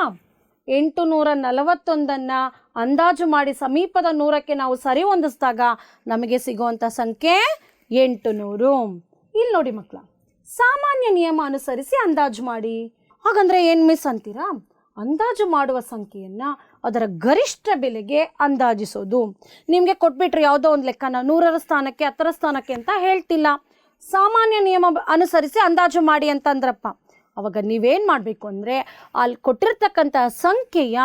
841 ಅಂದಾಜು ಮಾಡಿ ಸಮೀಪದ 100ಕ್ಕೆ ನಾವು ಸರಿ ಹೊಂದಿಸಿದಾಗ ನಮಗೆ ಸಿಗುವಂಥ ಸಂಖ್ಯೆ 800. ಇಲ್ಲಿ ನೋಡಿ ಮಕ್ಕಳ, ಸಾಮಾನ್ಯ ನಿಯಮ ಅನುಸರಿಸಿ ಅಂದಾಜು ಮಾಡಿ. ಹಾಗಂದ್ರೆ ಏನು ಮಿಸ್ ಅಂತೀರಾ? ಅಂದಾಜು ಮಾಡುವ ಸಂಖ್ಯೆಯನ್ನು ಅದರ ಗರಿಷ್ಠ ಬೆಲೆಗೆ ಅಂದಾಜಿಸೋದು. ನಿಮಗೆ ಕೊಟ್ಬಿಟ್ರೆ ಯಾವುದೋ ಒಂದು ಲೆಕ್ಕನ 100ರ ಸ್ಥಾನಕ್ಕೆ 10ರ ಸ್ಥಾನಕ್ಕೆ ಅಂತ ಹೇಳ್ತಿಲ್ಲ. ಸಾಮಾನ್ಯ ನಿಯಮ ಅನುಸರಿಸಿ ಅಂದಾಜು ಮಾಡಿ ಅಂತಂದ್ರಪ್ಪ. ಅವಾಗ ನೀವೇನು ಮಾಡಬೇಕು ಅಂದರೆ ಅಲ್ಲಿ ಕೊಟ್ಟಿರ್ತಕ್ಕಂಥ ಸಂಖ್ಯೆಯ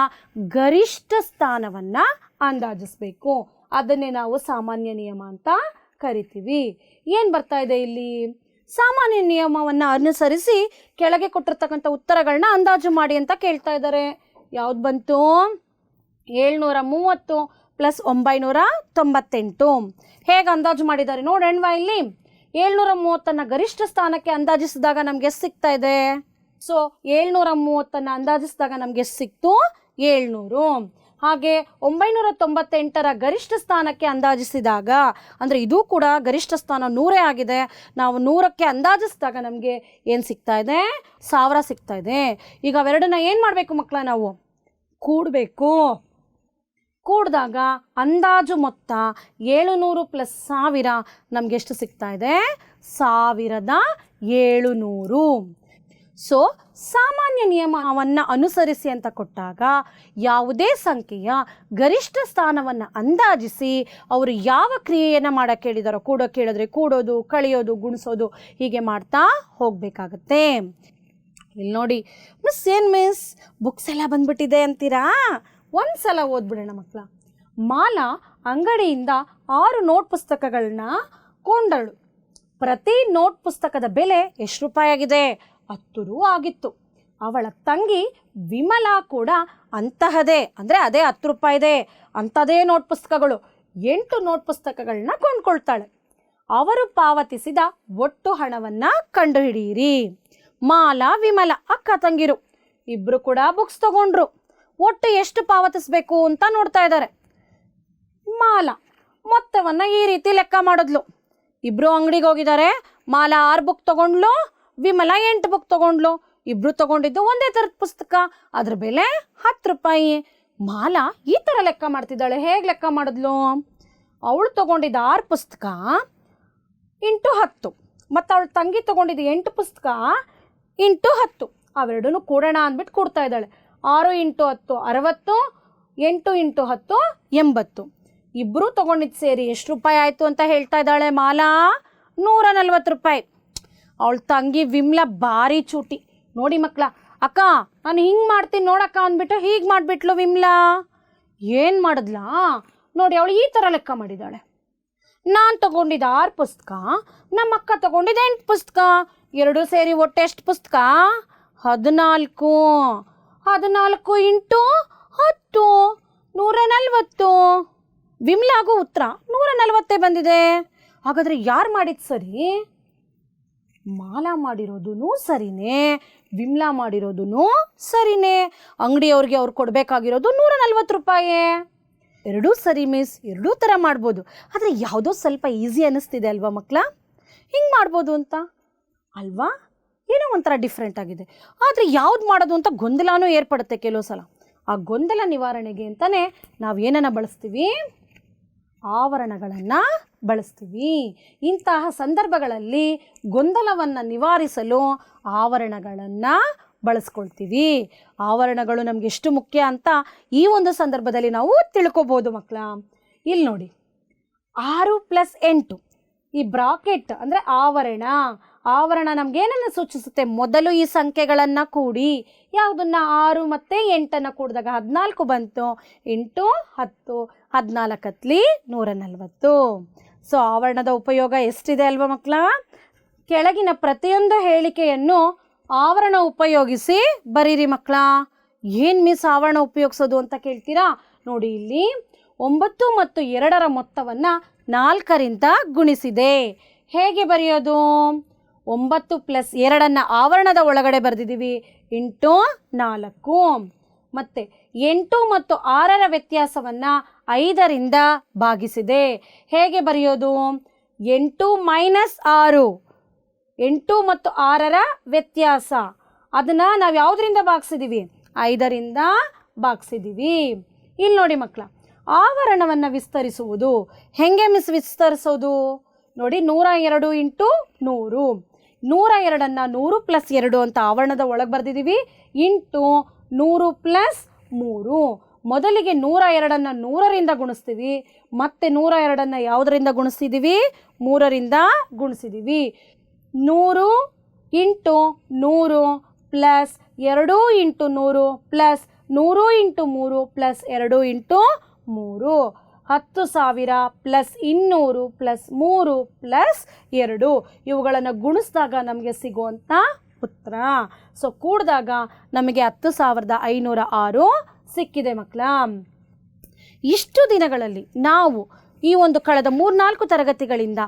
ಗರಿಷ್ಠ ಸ್ಥಾನವನ್ನು ಅಂದಾಜಿಸಬೇಕು. ಅದನ್ನೇ ನಾವು ಸಾಮಾನ್ಯ ನಿಯಮ ಅಂತ ಕರಿತೀವಿ. ಏನು ಬರ್ತಾ ಇದೆ ಇಲ್ಲಿ? ಸಾಮಾನ್ಯ ನಿಯಮವನ್ನು ಅನುಸರಿಸಿ ಕೆಳಗೆ ಕೊಟ್ಟಿರ್ತಕ್ಕಂಥ ಉತ್ತರಗಳನ್ನ ಅಂದಾಜು ಮಾಡಿ ಅಂತ ಕೇಳ್ತಾ ಇದ್ದಾರೆ. ಯಾವ್ದು ಬಂತು? 730 + 998. ಹೇಗೆ ಅಂದಾಜು ಮಾಡಿದ್ದಾರೆ ನೋಡೋಣವಾ? ಇಲ್ಲಿ 730 ಗರಿಷ್ಠ ಸ್ಥಾನಕ್ಕೆ ಅಂದಾಜಿಸಿದಾಗ ನಮ್ಗೆ ಎಷ್ಟು ಸಿಗ್ತಾ ಇದೆ? ಸೊ 730 ಅಂದಾಜಿಸಿದಾಗ ನಮ್ಗೆ ಎಷ್ಟು ಸಿಕ್ತು? 700. ಹಾಗೆ 998 ಗರಿಷ್ಠ ಸ್ಥಾನಕ್ಕೆ ಅಂದಾಜಿಸಿದಾಗ, ಅಂದರೆ ಇದು ಕೂಡ ಗರಿಷ್ಠ ಸ್ಥಾನ 100 ಆಗಿದೆ. ನಾವು 100ಕ್ಕೆ ಅಂದಾಜಿಸಿದಾಗ ನಮಗೆ ಏನು ಸಿಗ್ತಾ ಇದೆ? 1000 ಸಿಗ್ತಾ ಇದೆ. ಈಗ ಅವೆರಡನ್ನ ಏನು ಮಾಡಬೇಕು ಮಕ್ಕಳ? ನಾವು ಕೂಡಬೇಕು. ಕೂಡಿದಾಗ ಅಂದಾಜು ಮೊತ್ತ 700 + 1000 ನಮಗೆ ಎಷ್ಟು ಸಿಗ್ತಾ ಇದೆ? 1700. ಸೊ ಸಾಮಾನ್ಯ ನಿಯಮವನ್ನು ಅನುಸರಿಸಿ ಅಂತ ಕೊಟ್ಟಾಗ ಯಾವುದೇ ಸಂಖ್ಯೆಯ ಗರಿಷ್ಠ ಸ್ಥಾನವನ್ನು ಅಂದಾಜಿಸಿ ಅವರು ಯಾವ ಕ್ರಿಯೆಯನ್ನು ಮಾಡೋಕ್ಕೆ ಹೇಳಿದಾರೋ, ಕೂಡೋಕ್ಕೆ ಹೇಳಿದ್ರೆ ಕೂಡೋದು, ಕಳೆಯೋದು, ಗುಣಿಸೋದು, ಹೀಗೆ ಮಾಡ್ತಾ ಹೋಗಬೇಕಾಗತ್ತೆ. ಇಲ್ಲಿ ನೋಡಿ ಮಿಸ್, ಏನು ಮಿಸ್ ಬುಕ್ಸ್ ಎಲ್ಲ ಬಂದ್ಬಿಟ್ಟಿದೆ ಅಂತೀರಾ? ಒಂದು ಸಲ ಓದ್ಬಿಡೋಣ ಮಕ್ಕಳ. ಮಾಲಾ ಅಂಗಡಿಯಿಂದ 6 ನೋಟ್ ಪುಸ್ತಕಗಳನ್ನ ಕೊಂಡಳು. ಪ್ರತಿ ನೋಟ್ ಪುಸ್ತಕದ ಬೆಲೆ ಎಷ್ಟು ರೂಪಾಯಿ ಆಗಿದೆ? 10 ರೂ ಆಗಿತ್ತು. ಅವಳ ತಂಗಿ ವಿಮಲಾ ಕೂಡ ಅಂತಹದೇ, ಅಂದರೆ ಅದೇ 10 ರೂಪಾಯಿ ಇದೆ ಅಂಥದೇ ನೋಟ್ ಪುಸ್ತಕಗಳು 8 ನೋಟ್ ಪುಸ್ತಕಗಳನ್ನ ಕೊಂಡ್ಕೊಳ್ತಾಳೆ. ಅವರು ಪಾವತಿಸಿದ ಒಟ್ಟು ಹಣವನ್ನು ಕಂಡುಹಿಡಿಯಿರಿ. ಮಾಲಾ, ವಿಮಲಾ ಅಕ್ಕ ತಂಗಿರು ಇಬ್ಬರು ಕೂಡ ಬುಕ್ಸ್ ತಗೊಂಡ್ರು. ಒಟ್ಟು ಎಷ್ಟು ಪಾವತಿಸಬೇಕು ಅಂತ ನೋಡ್ತಾ ಇದ್ದಾರೆ. ಮಾಲಾ ಮೊತ್ತವನ್ನು ಈ ರೀತಿ ಲೆಕ್ಕ ಮಾಡಿದ್ಲು. ಇಬ್ಬರು ಅಂಗಡಿಗೆ ಹೋಗಿದ್ದಾರೆ. ಮಾಲಾ 6 ಬುಕ್ ತಗೊಂಡ್ಲು, ವಿಮಲಾ 8 ಬುಕ್ ತಗೊಂಡ್ಲು. ಇಬ್ರು ತಗೊಂಡಿದ್ದು ಒಂದೇ ಥರದ ಪುಸ್ತಕ, ಅದ್ರ ಬೆಲೆ 10 ರೂಪಾಯಿ. ಮಾಲಾ ಈ ಥರ ಲೆಕ್ಕ ಮಾಡ್ತಿದ್ದಾಳೆ. ಹೇಗೆ ಲೆಕ್ಕ ಮಾಡಿದ್ಲು? ಅವಳು ತಗೊಂಡಿದ್ದ 6 ಪುಸ್ತಕ ಇಂಟು 10, ಮತ್ತು ಅವಳು ತಂಗಿ ತಗೊಂಡಿದ್ದು 8 ಪುಸ್ತಕ ಇಂಟು 10, ಅವೆರಡೂ ಕೂಡೋಣ ಅಂದ್ಬಿಟ್ಟು ಕೂಡ್ತಾ ಇದ್ದಾಳೆ. 6 ಇಂಟು 10 60, 8 ಇಂಟು 10 80. ಇಬ್ಬರು ತಗೊಂಡಿದ್ದು ಸೇರಿ ಎಷ್ಟು ರೂಪಾಯಿ ಆಯಿತು ಅಂತ ಹೇಳ್ತಾ ಇದ್ದಾಳೆ ಮಾಲಾ? 140 ರೂಪಾಯಿ. ಅವಳ ತಂಗಿ ವಿಮಲಾ ಭಾರಿ ಚೂಟಿ. ನೋಡಿ ಮಕ್ಕಳ, ಅಕ್ಕ ನಾನು ಹಿಂಗೆ ಮಾಡ್ತೀನಿ ನೋಡಕ್ಕ ಅಂದ್ಬಿಟ್ಟು ಹೀಗೆ ಮಾಡಿಬಿಟ್ಲು ವಿಮಲಾ. ಏನು ಮಾಡಿದ್ಲಾ ನೋಡಿ, ಅವಳು ಈ ಥರ ಲೆಕ್ಕ ಮಾಡಿದ್ದಾಳೆ. ನಾನು ತಗೊಂಡಿದ್ದ 6 ಪುಸ್ತಕ, ನಮ್ಮ ಅಕ್ಕ ತಗೊಂಡಿದ್ದು 8 ಪುಸ್ತಕ, ಎರಡೂ ಸೇರಿ ಒಟ್ಟು ಎಷ್ಟು ಪುಸ್ತಕ? 14. 14 ಇಂಟು 10 140. ವಿಮಲಾಗೂ ಉತ್ತರ 140 ಬಂದಿದೆ. ಹಾಗಾದರೆ ಯಾರು ಮಾಡಿದ್ದು ಸರಿ? ಮಾಲಾ ಮಾಡಿರೋದು ಸರಿನೇ, ವಿಮಲಾ ಮಾಡಿರೋದು ಸರಿನೇ. ಅಂಗಡಿಯವ್ರಿಗೆ ಅವ್ರು ಕೊಡಬೇಕಾಗಿರೋದು 140 ರೂಪಾಯಿ. ಎರಡೂ ಸರಿ ಮಿಸ್, ಎರಡೂ ಥರ ಮಾಡ್ಬೋದು. ಆದರೆ ಯಾವುದೋ ಸ್ವಲ್ಪ ಈಸಿ ಅನ್ನಿಸ್ತಿದೆ ಅಲ್ವಾ ಮಕ್ಕಳ? ಹಿಂಗೆ ಮಾಡ್ಬೋದು ಅಂತ ಅಲ್ವಾ? ಏನೋ ಒಂಥರ ಡಿಫ್ರೆಂಟ್ ಆಗಿದೆ. ಆದರೆ ಯಾವ್ದು ಮಾಡೋದು ಅಂತ ಗೊಂದಲನೂ ಏರ್ಪಡುತ್ತೆ ಕೆಲವು ಸಲ. ಆ ಗೊಂದಲ ನಿವಾರಣೆಗೆ ಅಂತಲೇ ನಾವು ಏನನ್ನು ಬಳಸ್ತೀವಿ? ಆವರಣಗಳನ್ನು ಬಳಸ್ತೀವಿ. ಇಂತಹ ಸಂದರ್ಭಗಳಲ್ಲಿ ಗೊಂದಲವನ್ನು ನಿವಾರಿಸಲು ಆವರಣಗಳನ್ನು ಬಳಸ್ಕೊಳ್ತೀವಿ. ಆವರಣಗಳು ನಮ್ಗೆ ಎಷ್ಟು ಮುಖ್ಯ ಅಂತ ಈ ಒಂದು ಸಂದರ್ಭದಲ್ಲಿ ನಾವು ತಿಳ್ಕೊಬೋದು ಮಕ್ಕಳ. ಇಲ್ಲಿ ನೋಡಿ, 6 + 8 ಈ ಬ್ರಾಕೆಟ್ ಅಂದರೆ ಆವರಣ. ಆವರಣ ನಮಗೇನನ್ನು ಸೂಚಿಸುತ್ತೆ? ಮೊದಲು ಈ ಸಂಖ್ಯೆಗಳನ್ನು ಕೂಡಿ, ಯಾವುದನ್ನ 6 ಮತ್ತು 8 ಕೂಡಿದಾಗ 14 ಬಂತು. ಇಂಟು 10, 14 140. ಸೊ ಆವರಣದ ಉಪಯೋಗ ಎಷ್ಟಿದೆ ಅಲ್ವಾ ಮಕ್ಕಳ? ಕೆಳಗಿನ ಪ್ರತಿಯೊಂದು ಹೇಳಿಕೆಯನ್ನು ಆವರಣ ಉಪಯೋಗಿಸಿ ಬರೀರಿ ಮಕ್ಕಳ. ಏನು ಮಿಸ್ ಆವರಣ ಉಪಯೋಗಿಸೋದು ಅಂತ ಕೇಳ್ತೀರಾ? ನೋಡಿ, ಇಲ್ಲಿ 9 ಮತ್ತು 2ರ ಮೊತ್ತವನ್ನು 4ರಿಂದ ಗುಣಿಸಿದೆ. ಹೇಗೆ ಬರೆಯೋದು? 9 + 2 ಆವರಣದ ಒಳಗಡೆ ಬರೆದಿದ್ದೀವಿ, ಇಂಟು 4. ಮತ್ತು 8 ಮತ್ತು 6ರ ವ್ಯತ್ಯಾಸವನ್ನು 5ರಿಂದ ಭಾಗಿಸಿದೆ. ಹೇಗೆ ಬರೆಯೋದು? 8 - 6, 8 ಮತ್ತು 6ರ ವ್ಯತ್ಯಾಸ, ಅದನ್ನು ನಾವು ಯಾವುದರಿಂದ ಭಾಗಿಸಿದ್ದೀವಿ? 5ರಿಂದ ಭಾಗಿಸಿದ್ದೀವಿ. ಇಲ್ಲಿ ನೋಡಿ ಮಕ್ಕಳ, ಆವರಣವನ್ನು ವಿಸ್ತರಿಸುವುದು ಹೇಗೆ ಮಿಸ್ ವಿಸ್ತರಿಸೋದು? ನೋಡಿ, 102 ಇಂಟು 100. 102ನ್ನು 100 + 2 ಅಂತ ಆವರಣದ ಒಳಗೆ ಬರೆದಿದ್ದೀವಿ, ಇಂಟು 100 + 3. ಮೊದಲಿಗೆ 102ನ್ನು 100ರಿಂದ ಗುಣಿಸ್ತೀವಿ, ಮತ್ತೆ 102ನ್ನು ಯಾವುದರಿಂದ ಗುಣಿಸ್ತಿದ್ದೀವಿ? 3ರಿಂದ ಗುಣಿಸಿದ್ದೀವಿ. 100 ಇಂಟು 100 + 2 ಇಂಟು 100 + 100 ಇಂಟು 3 + 2 ಇಂಟು 3. 10,000 + 200 + 3 + 2. ಇವುಗಳನ್ನು ಗುಣಿಸಿದಾಗ ನಮಗೆ ಸಿಗುವಂಥ ಉತ್ತರ. ಸೊ ಕೂಡಿದಾಗ ನಮಗೆ 10,506 ಸಿಕ್ಕಿದೆ ಮಕ್ಕಳ. ಇಷ್ಟು ದಿನಗಳಲ್ಲಿ ನಾವು ಈ ಒಂದು ಕಳೆದ 3-4 ತರಗತಿಗಳಿಂದ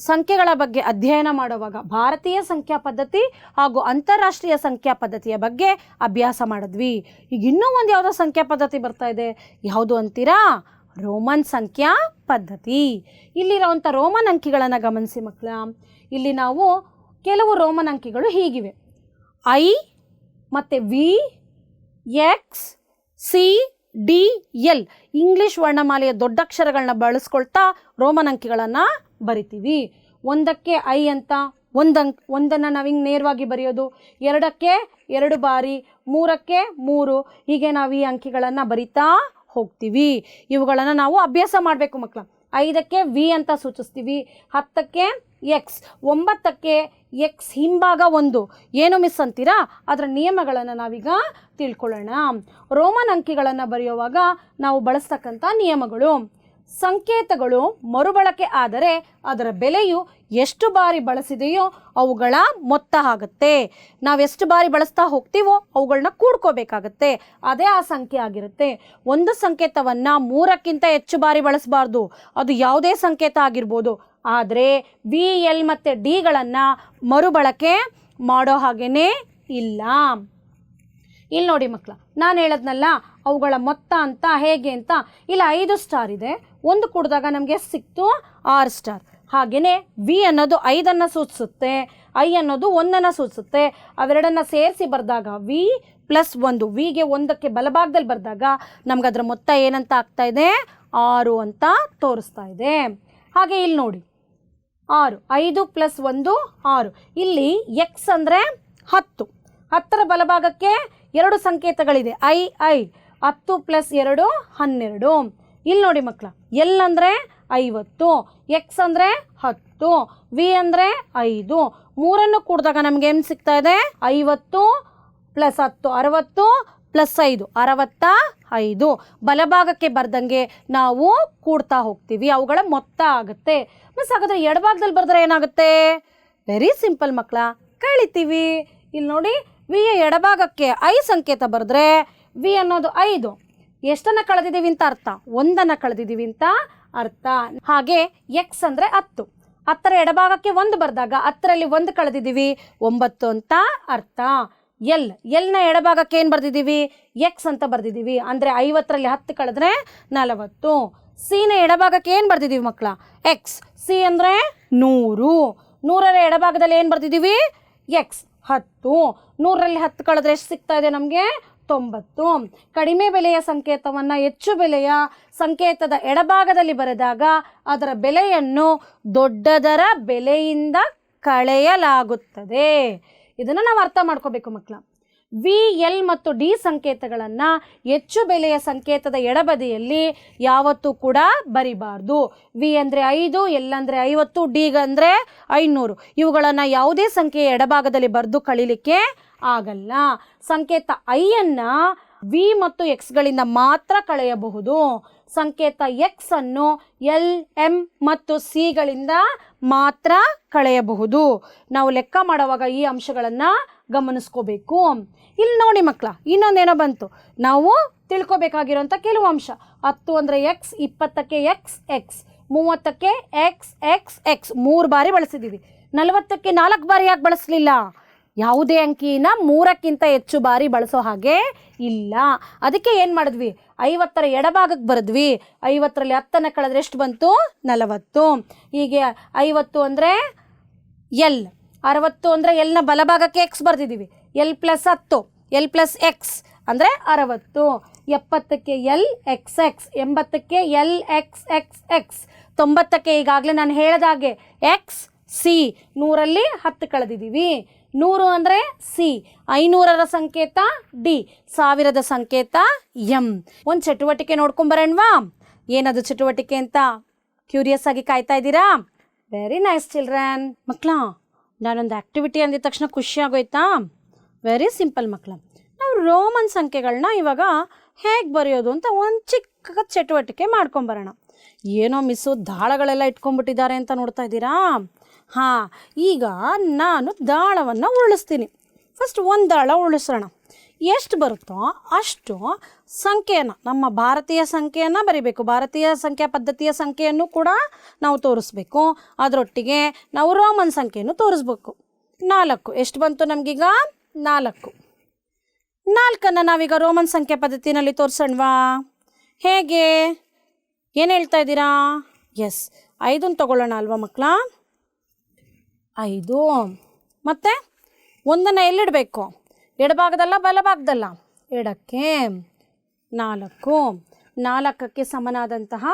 ಸಂಖ್ಯೆಗಳ ಬಗ್ಗೆ ಅಧ್ಯಯನ ಮಾಡುವಾಗ ಭಾರತೀಯ ಸಂಖ್ಯಾ ಪದ್ಧತಿ ಹಾಗೂ ಅಂತಾರಾಷ್ಟ್ರೀಯ ಸಂಖ್ಯಾ ಪದ್ಧತಿಯ ಬಗ್ಗೆ ಅಭ್ಯಾಸ ಮಾಡಿದ್ವಿ. ಈಗ ಇನ್ನೂ ಒಂದು ಯಾವುದೋ ಸಂಖ್ಯಾ ಪದ್ಧತಿ ಬರ್ತಾ ಇದೆ. ಯಾವುದು ಅಂತೀರಾ? ರೋಮನ್ ಸಂಖ್ಯಾ ಪದ್ಧತಿ. ಇಲ್ಲಿರೋವಂಥ ರೋಮನ್ ಅಂಕಿಗಳನ್ನು ಗಮನಿಸಿ ಮಕ್ಕಳ. ಇಲ್ಲಿ ನಾವು ಕೆಲವು ರೋಮನ್ ಅಂಕಿಗಳು ಹೀಗಿವೆ: I ಮತ್ತು V, X, C, D, L. English ವರ್ಣಮಾಲೆಯ ದೊಡ್ಡಕ್ಷರಗಳನ್ನ ಬಳಸ್ಕೊಳ್ತಾ ರೋಮನ್ ಅಂಕಿಗಳನ್ನು ಬರಿತೀವಿ. ಒಂದಕ್ಕೆ I ಅಂತ, ಒಂದನ್ನು ನಾವು ಹಿಂಗೆ ನೇರವಾಗಿ ಬರೆಯೋದು, 2ಕ್ಕೆ 2 ಬಾರಿ, 3ಕ್ಕೆ 3, ಹೀಗೆ ನಾವು ಈ ಅಂಕಿಗಳನ್ನು ಬರಿತಾ ಹೋಗ್ತೀವಿ. ಇವುಗಳನ್ನು ನಾವು ಅಭ್ಯಾಸ ಮಾಡಬೇಕು ಮಕ್ಕಳ. 5ಕ್ಕೆ ವಿ ಅಂತ ಸೂಚಿಸ್ತೀವಿ, 10ಕ್ಕೆ ಎಕ್ಸ್, 9ಕ್ಕೆ ಎಕ್ಸ್ ಹಿಂಭಾಗ 1. ಏನು ಮಿಸ್ ಅಂತೀರಾ? ಅದರ ನಿಯಮಗಳನ್ನು ನಾವೀಗ ತಿಳ್ಕೊಳ್ಳೋಣ. ರೋಮನ್ ಅಂಕಿಗಳನ್ನು ಬರೆಯುವಾಗ ನಾವು ಬಳಸ್ತಕ್ಕಂಥ ನಿಯಮಗಳು: ಸಂಕೇತಗಳು ಮರುಬಳಕೆ ಆದರೆ ಅದರ ಬೆಲೆಯು ಎಷ್ಟು ಬಾರಿ ಬಳಸಿದೆಯೋ ಅವುಗಳ ಮೊತ್ತ ಆಗುತ್ತೆ. ನಾವೆಷ್ಟು ಬಾರಿ ಬಳಸ್ತಾ ಹೋಗ್ತೀವೋ ಅವುಗಳನ್ನ ಕೂಡ್ಕೋಬೇಕಾಗತ್ತೆ, ಅದೇ ಆ ಸಂಖ್ಯೆ ಆಗಿರುತ್ತೆ. ಒಂದು ಸಂಕೇತವನ್ನು 3ಕ್ಕಿಂತ ಹೆಚ್ಚು ಬಾರಿ ಬಳಸಬಾರ್ದು, ಅದು ಯಾವುದೇ ಸಂಕೇತ ಆಗಿರ್ಬೋದು. ಆದರೆ ವಿ, ಎಲ್ ಮತ್ತು ಡಿಗಳನ್ನು ಮರುಬಳಕೆ ಮಾಡೋ ಹಾಗೇ ಇಲ್ಲ. ಇಲ್ಲಿ ನೋಡಿ ಮಕ್ಕಳ, ನಾನು ಹೇಳದ್ನಲ್ಲ ಅವುಗಳ ಮೊತ್ತ ಅಂತ ಹೇಗೆ ಅಂತ. ಇಲ್ಲ 5 ಸ್ಟಾರ್ ಇದೆ, 1 ಕೂಡಿದಾಗ ನಮಗೆ ಸಿಕ್ತು 6 ಸ್ಟಾರ್. ಹಾಗೆಯೇ ವಿ ಅನ್ನೋದು 5ಅನ್ನು ಸೂಚಿಸುತ್ತೆ, ಐ ಅನ್ನೋದು 1ಅನ್ನು ಸೂಚಿಸುತ್ತೆ. ಅವೆರಡನ್ನು ಸೇರಿಸಿ ಬರೆದಾಗ ವಿ ಪ್ಲಸ್ 1, ವಿಗೆ 1ಕ್ಕೆ ಬಲಭಾಗದಲ್ಲಿ ಬರೆದಾಗ ನಮ್ಗೆ ಅದರ ಮೊತ್ತ ಏನಂತ ಆಗ್ತಾ ಇದೆ? 6 ಅಂತ ತೋರಿಸ್ತಾ ಇದೆ. ಹಾಗೆ ಇಲ್ಲಿ ನೋಡಿ 6, 5 + 1 6. ಇಲ್ಲಿ ಎಕ್ಸ್ ಅಂದರೆ 10, 10ರ ಬಲಭಾಗಕ್ಕೆ 2 ಸಂಕೇತಗಳಿದೆ, ಐ 10 + 2 12. ಇಲ್ಲಿ ನೋಡಿ ಮಕ್ಕಳ, ಎಲ್ ಅಂದರೆ 50, ಎಕ್ಸ್ ಅಂದರೆ 10, ವಿ ಅಂದರೆ 5. 3ಅನ್ನು ಕೂಡಿದಾಗ ನಮ್ಗೆ ಏನು ಸಿಗ್ತಾ ಇದೆ? 50 + 10 60 + 5 65. ಬಲಭಾಗಕ್ಕೆ ಬರ್ದಂಗೆ ನಾವು ಕೂಡ್ತಾ ಹೋಗ್ತೀವಿ, ಅವುಗಳ ಮೊತ್ತ ಆಗುತ್ತೆ. ಮಿಸ್ ಹಾಗಾದ್ರೆ ಎಡಭಾಗದಲ್ಲಿ ಬರೆದ್ರೆ ಏನಾಗುತ್ತೆ? ವೆರಿ ಸಿಂಪಲ್ ಮಕ್ಕಳ, ಕಳಿತೀವಿ. ಇಲ್ಲಿ ನೋಡಿ, ವಿಯ ಎಡಭಾಗಕ್ಕೆ ಐ ಸಂಕೇತ ಬರೆದ್ರೆ ವಿ ಅನ್ನೋದು 5, ಎಷ್ಟನ್ನು ಕಳೆದಿದ್ದೀವಿ ಅಂತ ಅರ್ಥ? 1ಅನ್ನು ಕಳೆದಿದ್ದೀವಿ ಅಂತ ಅರ್ಥ. ಹಾಗೆ ಎಕ್ಸ್ ಅಂದರೆ 10, 10ರ ಎಡಭಾಗಕ್ಕೆ 1 ಬರೆದಾಗ 10ರಲ್ಲಿ 1 ಕಳೆದಿದ್ದೀವಿ, 9 ಅಂತ ಅರ್ಥ. ಎಲ್ನ ಎಡಭಾಗಕ್ಕೆ ಏನು ಬರೆದಿದ್ದೀವಿ? ಎಕ್ಸ್ ಅಂತ ಬರೆದಿದ್ದೀವಿ, ಅಂದರೆ 50ರಲ್ಲಿ 10 ಕಳೆದ್ರೆ 40. ಸಿನ ಎಡಭಾಗಕ್ಕೆ ಏನು ಬರೆದಿದ್ದೀವಿ ಮಕ್ಕಳ? ಎಕ್ಸ್, ಸಿ ಅಂದರೆ 100. 100ರ ಎಡಭಾಗದಲ್ಲಿ ಏನು ಬರೆದಿದ್ದೀವಿ? ಎಕ್ಸ್ 10. 100ರಲ್ಲಿ 10 ಕಳೆದ್ರೆ ಎಷ್ಟು ಸಿಗ್ತಾ ಇದೆ ನಮಗೆ? 90. ಕಡಿಮೆ ಬೆಲೆಯ ಸಂಕೇತವನ್ನು ಹೆಚ್ಚು ಬೆಲೆಯ ಸಂಕೇತದ ಎಡಭಾಗದಲ್ಲಿ ಬರೆದಾಗ ಅದರ ಬೆಲೆಯನ್ನು ದೊಡ್ಡದರ ಬೆಲೆಯಿಂದ ಕಳೆಯಲಾಗುತ್ತದೆ. ಇದನ್ನು ನಾವು ಅರ್ಥ ಮಾಡ್ಕೋಬೇಕು ಮಕ್ಕಳ. ವಿ, ಎಲ್ ಮತ್ತು ಡಿ ಸಂಕೇತಗಳನ್ನು ಹೆಚ್ಚು ಬೆಲೆಯ ಸಂಕೇತದ ಎಡಬದಿಯಲ್ಲಿ ಯಾವತ್ತೂ ಕೂಡ ಬರಿಬಾರ್ದು. ವಿ ಅಂದರೆ 5, ಎಲ್ ಅಂದರೆ 50, ಡಿ ಅಂದರೆ 500. ಇವುಗಳನ್ನು ಯಾವುದೇ ಸಂಖ್ಯೆಯ ಎಡಭಾಗದಲ್ಲಿ ಬರೆದು ಕಳೀಲಿಕ್ಕೆ ಆಗಲ್ಲ. ಸಂಕೇತ ಐಯನ್ನು ವಿ ಮತ್ತು ಎಕ್ಸ್ಗಳಿಂದ ಮಾತ್ರ ಕಳೆಯಬಹುದು. ಸಂಕೇತ ಎಕ್ಸ್ ಅನ್ನು ಎಲ್, ಎಂ ಮತ್ತು ಸಿಗಳಿಂದ ಮಾತ್ರ ಕಳೆಯಬಹುದು. ನಾವು ಲೆಕ್ಕ ಮಾಡುವಾಗ ಈ ಅಂಶಗಳನ್ನು ಗಮನಿಸ್ಕೋಬೇಕು. ಇಲ್ಲಿ ನೋಡಿ ಮಕ್ಕಳ, ಇನ್ನೊಂದೇನೋ ಬಂತು, ನಾವು ತಿಳ್ಕೊಬೇಕಾಗಿರೋಂಥ ಕೆಲವು ಅಂಶ. 10 ಅಂದರೆ ಎಕ್ಸ್, 20ಕ್ಕೆ ಎಕ್ಸ್ ಎಕ್ಸ್, 30ಕ್ಕೆ ಎಕ್ಸ್ ಎಕ್ಸ್ ಎಕ್ಸ್ 3 ಬಾರಿ ಬಳಸಿದ್ದೀವಿ. 40ಕ್ಕೆ 4 ಬಾರಿ ಯಾಕೆ ಬಳಸಲಿಲ್ಲ? ಯಾವುದೇ ಅಂಕಿನ 3ಕ್ಕಿಂತ ಹೆಚ್ಚು ಬಾರಿ ಬಳಸೋ ಹಾಗೆ ಇಲ್ಲ. ಅದಕ್ಕೆ ಏನು ಮಾಡಿದ್ವಿ? 50ರ ಎಡಭಾಗಕ್ಕೆ ಬರೆದ್ವಿ. 50ರಲ್ಲಿ 10ಅನ್ನು ಕಳೆದ್ರೆ ಎಷ್ಟು ಬಂತು? 40. ಹೀಗೆ 50 ಅಂದರೆ ಎಲ್, 60 ಅಂದರೆ ಎಲ್ನ ಬಲಭಾಗಕ್ಕೆ ಎಕ್ಸ್ ಬರೆದಿದ್ದೀವಿ. ಎಲ್ + 10, ಎಲ್ + ಎಕ್ಸ್ ಅಂದರೆ 60. 70ಕ್ಕೆ ಎಲ್ ಎಕ್ಸ್ ಎಕ್ಸ್, 80ಕ್ಕೆ ಎಲ್ ಎಕ್ಸ್ ಎಕ್ಸ್ ಎಕ್ಸ್, 90ಕ್ಕೆ ಈಗಾಗಲೇ ನಾನು ಹೇಳಿದಾಗೆ ಎಕ್ಸ್ ಸಿ. 100ರಲ್ಲಿ 10 ಕಳೆದಿದ್ದೀವಿ. 100 ಅಂದರೆ ಸಿ, 500ರ ಸಂಕೇತ ಡಿ, 1000ದ ಸಂಕೇತ ಎಂ. ಒಂದು ಚಟುವಟಿಕೆ ನೋಡ್ಕೊಂಬರೋಣವಾ? ಏನದು ಚಟುವಟಿಕೆ ಅಂತ ಕ್ಯೂರಿಯಸ್ ಆಗಿ ಕಾಯ್ತಾ ಇದ್ದೀರಾ? Very nice children. ಮಕ್ಕಳ, ನಾನೊಂದು ಆ್ಯಕ್ಟಿವಿಟಿ ಅಂದಿದ ತಕ್ಷಣ ಖುಷಿ ಆಗೋಯ್ತಾ? ವೆರಿ ಸಿಂಪಲ್ ಮಕ್ಕಳ. ನಾವು ರೋಮನ್ ಸಂಖ್ಯೆಗಳನ್ನ ಇವಾಗ ಹೇಗೆ ಬರೆಯೋದು ಅಂತ ಒಂದು ಚಿಕ್ಕ ಚಟುವಟಿಕೆ ಮಾಡ್ಕೊಂಬರೋಣ. ಏನೋ ಮಿಸ್ಸು ದಾಳಗಳೆಲ್ಲ ಇಟ್ಕೊಂಡ್ಬಿಟ್ಟಿದ್ದಾರೆ ಅಂತ ನೋಡ್ತಾ ಇದ್ದೀರಾ? ಹಾಂ, ಈಗ ನಾನು ದಾಳವನ್ನು ಉರುಳಿಸ್ತೀನಿ. ಫಸ್ಟ್ ಒಂದು ದಾಳ ಉರುಳಿಸೋಣ. ಎಷ್ಟು ಬರುತ್ತೋ ಅಷ್ಟು ಸಂಖ್ಯೆಯನ್ನು, ನಮ್ಮ ಭಾರತೀಯ ಸಂಖ್ಯೆಯನ್ನು ಬರಿಬೇಕು. ಭಾರತೀಯ ಸಂಖ್ಯಾ ಪದ್ಧತಿಯ ಸಂಖ್ಯೆಯನ್ನು ಕೂಡ ನಾವು ತೋರಿಸ್ಬೇಕು. ಅದರೊಟ್ಟಿಗೆ ನಾವು ರೋಮನ್ ಸಂಖ್ಯೆಯನ್ನು ತೋರಿಸ್ಬೇಕು. 4 ಎಷ್ಟು ಬಂತು ನಮಗೀಗ? 4. 4ಅನ್ನು ನಾವೀಗ ರೋಮನ್ ಸಂಖ್ಯಾ ಪದ್ಧತಿನಲ್ಲಿ ತೋರಿಸೋಣವಾ? ಹೇಗೆ? ಏನು ಹೇಳ್ತಾ ಇದ್ದೀರಾ? ಎಸ್, 5 ತಗೊಳ್ಳೋಣ ಅಲ್ವಾ ಮಕ್ಕಳ? 5 ಮತ್ತು 1ಅನ್ನು ಎಲ್ಲಿಡಬೇಕು? ಎಡಭಾಗದಲ್ಲ ಬಲಭಾಗದಲ್ಲ? ಎಡಕ್ಕೆ. 4. 4ಕ್ಕೆ ಸಮನಾದಂತಹ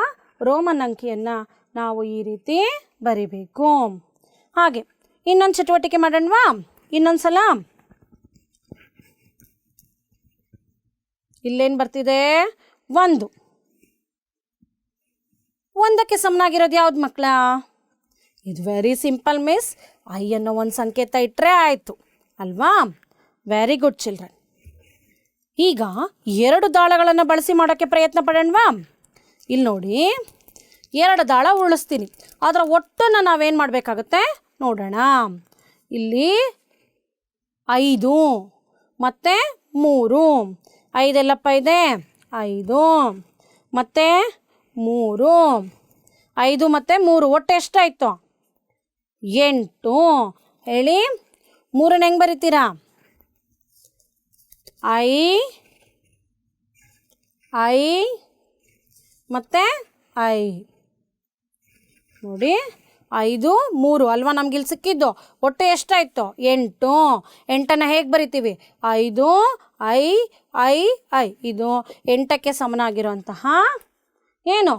ರೋಮನ್ ಅಂಕಿಯನ್ನು ನಾವು ಈ ರೀತಿ ಬರಿಬೇಕು. ಹಾಗೆ ಇನ್ನೊಂದು ಚಟುವಟಿಕೆ ಮಾಡೋಣವಾ? ಇನ್ನೊಂದ್ಸಲ ಇಲ್ಲೇನು ಬರ್ತಿದೆ? 1. 1ಕ್ಕೆ ಸಮನಾಗಿರೋದು ಯಾವ್ದು ಮಕ್ಕಳ? ಇದು ವೆರಿ ಸಿಂಪಲ್ ಮಿಸ್. ಐ ಅನ್ನೋ ಒಂದು ಸಂಕೇತ ಇಟ್ಟರೆ ಆಯಿತು ಅಲ್ವಾ? Very good children. ಈಗ 2 ದಾಳಗಳನ್ನು ಬಳಸಿ ಮಾಡೋಕ್ಕೆ ಪ್ರಯತ್ನ ಪಡೋಣವಾ? ಇಲ್ಲಿ ನೋಡಿ, 2 ದಾಳ ಉರುಳಿಸ್ತೀನಿ. ಅದರ ಒಟ್ಟನ್ನು ನಾವೇನು ಮಾಡಬೇಕಾಗುತ್ತೆ ನೋಡೋಣ. ಇಲ್ಲಿ 5 ಮತ್ತು 3. 5 ಎಲ್ಲಪ್ಪ ಇದೆ? 5 ಮತ್ತು 3. 5 ಮತ್ತು 3 ಒಟ್ಟು ಎಷ್ಟಾಯಿತು? 8. ಹೇಳಿ, 3ನ ಹೆಂಗೆ ಬರಿತೀರಾ? ಐ ಮತ್ತು ಐ. ನೋಡಿ, 5 3 ಅಲ್ವಾ ನಮ್ಗಿಲ್ಲಿ ಸಿಕ್ಕಿದ್ದು? ಒಟ್ಟು ಎಷ್ಟಾಯಿತು? 8. 8ನ್ನು ಹೇಗೆ ಬರಿತೀವಿ? 5 ಐ. ಇದು 8ಕ್ಕೆ ಸಮನಾಗಿರುವಂತಹ ಏನು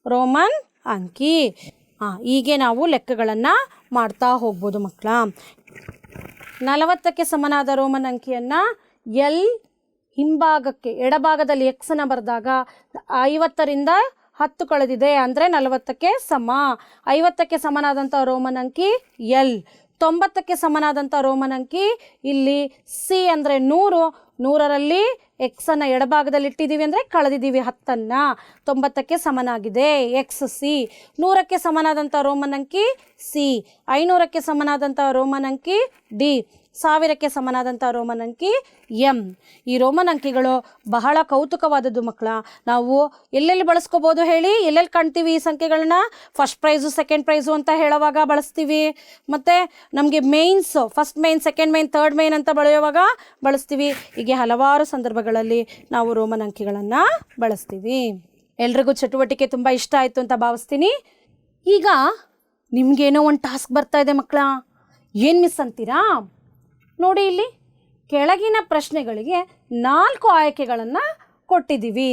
ರೋಮನ್ ಅಂಕಿ. ಹೀಗೆ ನಾವು ಲೆಕ್ಕಗಳನ್ನು ಮಾಡ್ತಾ ಹೋಗ್ಬೋದು ಮಕ್ಕಳ. 40ಕ್ಕೆ ಸಮನಾದ ರೋಮನ್ ಅಂಕಿಯನ್ನು ಎಲ್ ಹಿಂಭಾಗಕ್ಕೆ ಎಡಭಾಗದಲ್ಲಿ ಎಕ್ಸನ್ನು ಬರೆದಾಗ 50ರಿಂದ 10 ಕಳೆದಿದೆ ಅಂದರೆ 40ಕ್ಕೆ ಸಮ. 50ಕ್ಕೆ ಸಮನಾದಂಥ ರೋಮನ್ ಅಂಕಿ ಎಲ್. 90ಕ್ಕೆ ಸಮನಾದಂಥ ರೋಮನ್ ಅಂಕಿ ಇಲ್ಲಿ ಸಿ ಅಂದರೆ 100. 100ರಲ್ಲಿ ಎಕ್ಸನ್ನು ಎಡಭಾಗದಲ್ಲಿ ಇಟ್ಟಿದ್ದೀವಿ ಅಂದರೆ ಕಳೆದಿದ್ದೀವಿ 10ನ್ನು. 90ಕ್ಕೆ ಸಮನಾಗಿದೆ ಎಕ್ಸ್ ಸಿ. 100ಕ್ಕೆ ಸಮನಾದಂಥ ರೋಮನ್ ಅಂಕಿ ಸಿ. 500ಕ್ಕೆ ಸಮನಾದಂಥ ರೋಮನ್ ಅಂಕಿ ಡಿ. 1000ಕ್ಕೆ ಸಮನಾದಂಥ ರೋಮನ್ ಅಂಕಿ ಎಮ್. ಈ ರೋಮನ್ ಅಂಕಿಗಳು ಬಹಳ ಕೌತುಕವಾದದ್ದು ಮಕ್ಕಳ. ನಾವು ಎಲ್ಲೆಲ್ಲಿ ಬಳಸ್ಕೋಬೋದು ಹೇಳಿ? ಎಲ್ಲೆಲ್ಲಿ ಕಾಣ್ತೀವಿ ಈ ಸಂಖ್ಯೆಗಳನ್ನ? ಫಸ್ಟ್ ಪ್ರೈಸು ಸೆಕೆಂಡ್ ಪ್ರೈಸು ಅಂತ ಹೇಳುವಾಗ ಬಳಸ್ತೀವಿ. ಮತ್ತು ನಮಗೆ mains first main second main third main ಅಂತ ಬರೆಯುವಾಗ ಬಳಸ್ತೀವಿ. ಹೀಗೆ ಹಲವಾರು ಸಂದರ್ಭಗಳಲ್ಲಿ ನಾವು ರೋಮನ್ ಅಂಕಿಗಳನ್ನು ಬಳಸ್ತೀವಿ. ಎಲ್ರಿಗೂ ಚಟುವಟಿಕೆ ತುಂಬ ಇಷ್ಟ ಆಯಿತು ಅಂತ ಭಾವಿಸ್ತೀನಿ. ಈಗ ನಿಮಗೇನೋ ಒಂದು ಟಾಸ್ಕ್ ಬರ್ತಾ ಇದೆ ಮಕ್ಕಳ. ಏನು ಮಿಸ್ ಅಂತೀರಾ? ನೋಡಿ, ಇಲ್ಲಿ ಕೆಳಗಿನ ಪ್ರಶ್ನೆಗಳಿಗೆ 4 ಆಯ್ಕೆಗಳನ್ನು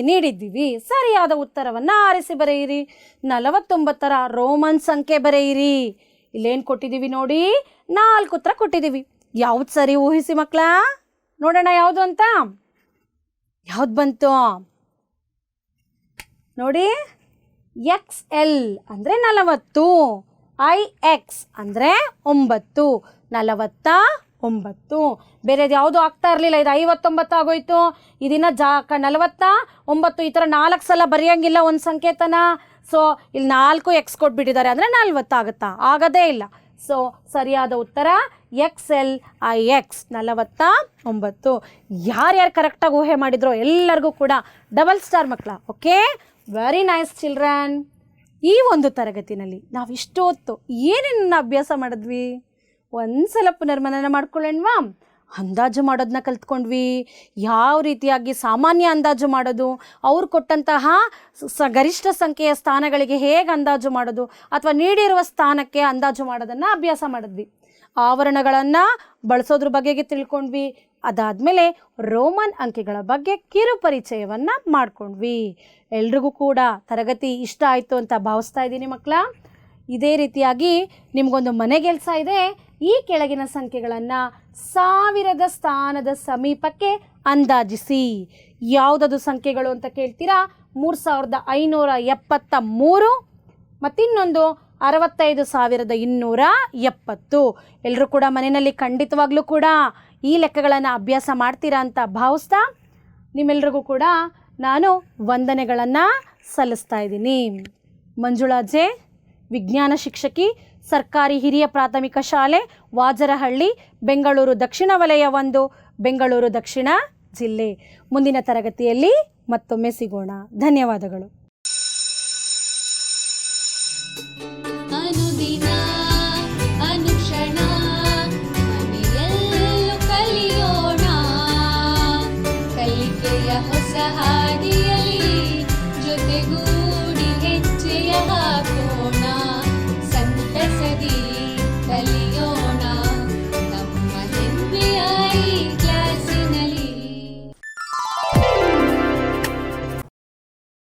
ನೀಡಿದ್ದೀವಿ. ಸರಿಯಾದ ಉತ್ತರವನ್ನು ಆರಿಸಿ ಬರೆಯಿರಿ. 49ರ ರೋಮನ್ ಸಂಖ್ಯೆ ಬರೆಯಿರಿ. ಇಲ್ಲೇನು ಕೊಟ್ಟಿದ್ದೀವಿ ನೋಡಿ? 4 ಉತ್ತರ ಕೊಟ್ಟಿದ್ದೀವಿ. ಯಾವ್ದು ಸರಿ ಊಹಿಸಿ ಮಕ್ಕಳ? ನೋಡೋಣ ಯಾವುದು ಅಂತ. ಯಾವ್ದು ಬಂತು ನೋಡಿ? XL ಅಂದರೆ 40, IX ಅಂದರೆ 9, 49. ಬೇರೆದು ಯಾವುದು ಆಗ್ತಾ ಇರಲಿಲ್ಲ. ಇದು 59 ಆಗೋಯ್ತು. ಇದನ್ನು 49 ಈ ಥರ 4 ಸಲ ಬರೆಯೋಂಗಿಲ್ಲ ಒಂದು ಸಂಕೇತನ. ಸೊ ಇಲ್ಲಿ 4 ಎಕ್ಸ್ ಕೊಟ್ಬಿಟ್ಟಿದ್ದಾರೆ ಅಂದರೆ 40 ಆಗುತ್ತಾ? ಆಗೋದೇ ಇಲ್ಲ. ಸೊ ಸರಿಯಾದ ಉತ್ತರ XL IX 49. ಯಾರ್ಯಾರು ಕರೆಕ್ಟಾಗಿ ಊಹೆ ಮಾಡಿದ್ರೋ ಎಲ್ಲರಿಗೂ ಕೂಡ ಡಬಲ್ ಸ್ಟಾರ್ ಮಕ್ಕಳ. Okay, very nice children. ಈ ಒಂದು ತರಗತಿನಲ್ಲಿ ನಾವು ಇಷ್ಟೊತ್ತು ಏನೇನು ಅಭ್ಯಾಸ ಮಾಡಿದ್ವಿ? ಒಂದ್ಸಲ ಪುನರ್ಮನನ ಮಾಡ್ಕೊಳ್ಳೋಣವಾ? ಅಂದಾಜು ಮಾಡೋದನ್ನ ಕಲ್ತ್ಕೊಂಡ್ವಿ. ಯಾವ ರೀತಿಯಾಗಿ ಸಾಮಾನ್ಯ ಅಂದಾಜು ಮಾಡೋದು, ಅವ್ರು ಕೊಟ್ಟಂತಹ ಗರಿಷ್ಠ ಸಂಖ್ಯೆಯ ಸ್ಥಾನಗಳಿಗೆ ಹೇಗೆ ಅಂದಾಜು ಮಾಡೋದು, ಅಥವಾ ನೀಡಿರುವ ಸ್ಥಾನಕ್ಕೆ ಅಂದಾಜು ಮಾಡೋದನ್ನು ಅಭ್ಯಾಸ ಮಾಡಿದ್ವಿ. ಆವರಣಗಳನ್ನು ಬಳಸೋದ್ರ ಬಗೆಗೆ ತಿಳ್ಕೊಂಡ್ವಿ. ಅದಾದಮೇಲೆ ರೋಮನ್ ಅಂಕಿಗಳ ಬಗ್ಗೆ ಕಿರು ಪರಿಚಯವನ್ನು ಮಾಡ್ಕೊಂಡ್ವಿ. ಎಲ್ರಿಗೂ ಕೂಡ ತರಗತಿ ಇಷ್ಟ ಆಯಿತು ಅಂತ ಭಾವಿಸ್ತಾ ಇದ್ದೀನಿ ಮಕ್ಕಳ. ಇದೇ ರೀತಿಯಾಗಿ ನಿಮಗೊಂದು ಮನೆ ಕೆಲಸ ಇದೆ. ಈ ಕೆಳಗಿನ ಸಂಖ್ಯೆಗಳನ್ನು 1000ದ ಸ್ಥಾನದ ಸಮೀಪಕ್ಕೆ ಅಂದಾಜಿಸಿ. ಯಾವುದದು ಸಂಖ್ಯೆಗಳು ಅಂತ ಕೇಳ್ತೀರಾ? 3573 ಮತ್ತಿನ್ನೊಂದು 65270. ಎಲ್ಲರೂ ಕೂಡ ಮನೆಯಲ್ಲಿ ಖಂಡಿತವಾಗ್ಲೂ ಕೂಡ ಈ ಲೆಕ್ಕಗಳನ್ನು ಅಭ್ಯಾಸ ಮಾಡ್ತೀರಾ ಅಂತ ಭಾವಿಸ್ತಾ ನಿಮ್ಮೆಲ್ರಿಗೂ ಕೂಡ ನಾನು ವಂದನೆಗಳನ್ನು ಸಲ್ಲಿಸ್ತಾ ಇದ್ದೀನಿ. ಮಂಜುಳಾ ಜೆ, ವಿಜ್ಞಾನ ಶಿಕ್ಷಕಿ, ಸರ್ಕಾರಿ ಹಿರಿಯ ಪ್ರಾಥಮಿಕ ಶಾಲೆ ವಾಜರಹಳ್ಳಿ, ಬೆಂಗಳೂರು ದಕ್ಷಿಣ ವಲಯ 1, ಬೆಂಗಳೂರು ದಕ್ಷಿಣ ಜಿಲ್ಲೆ. ಮುಂದಿನ ತರಗತಿಯಲ್ಲಿ ಮತ್ತೊಮ್ಮೆ ಸಿಗೋಣ. ಧನ್ಯವಾದಗಳು. ಅನುದಿನ ಅನುಕ್ಷಣ ಮನೆಯಲ್ಲೂ ಕಲಿಯೋಣ. ಕಲಿಕೆಯ ಹೊಸ ಹಾದಿಯಲ್ಲಿ ಜೊತೆಗೂಡಿ ಹೆಜ್ಜೆಯ ಹಾಕೋಣ. ಸಂತಸದಿ ಕಲಿಯೋಣ.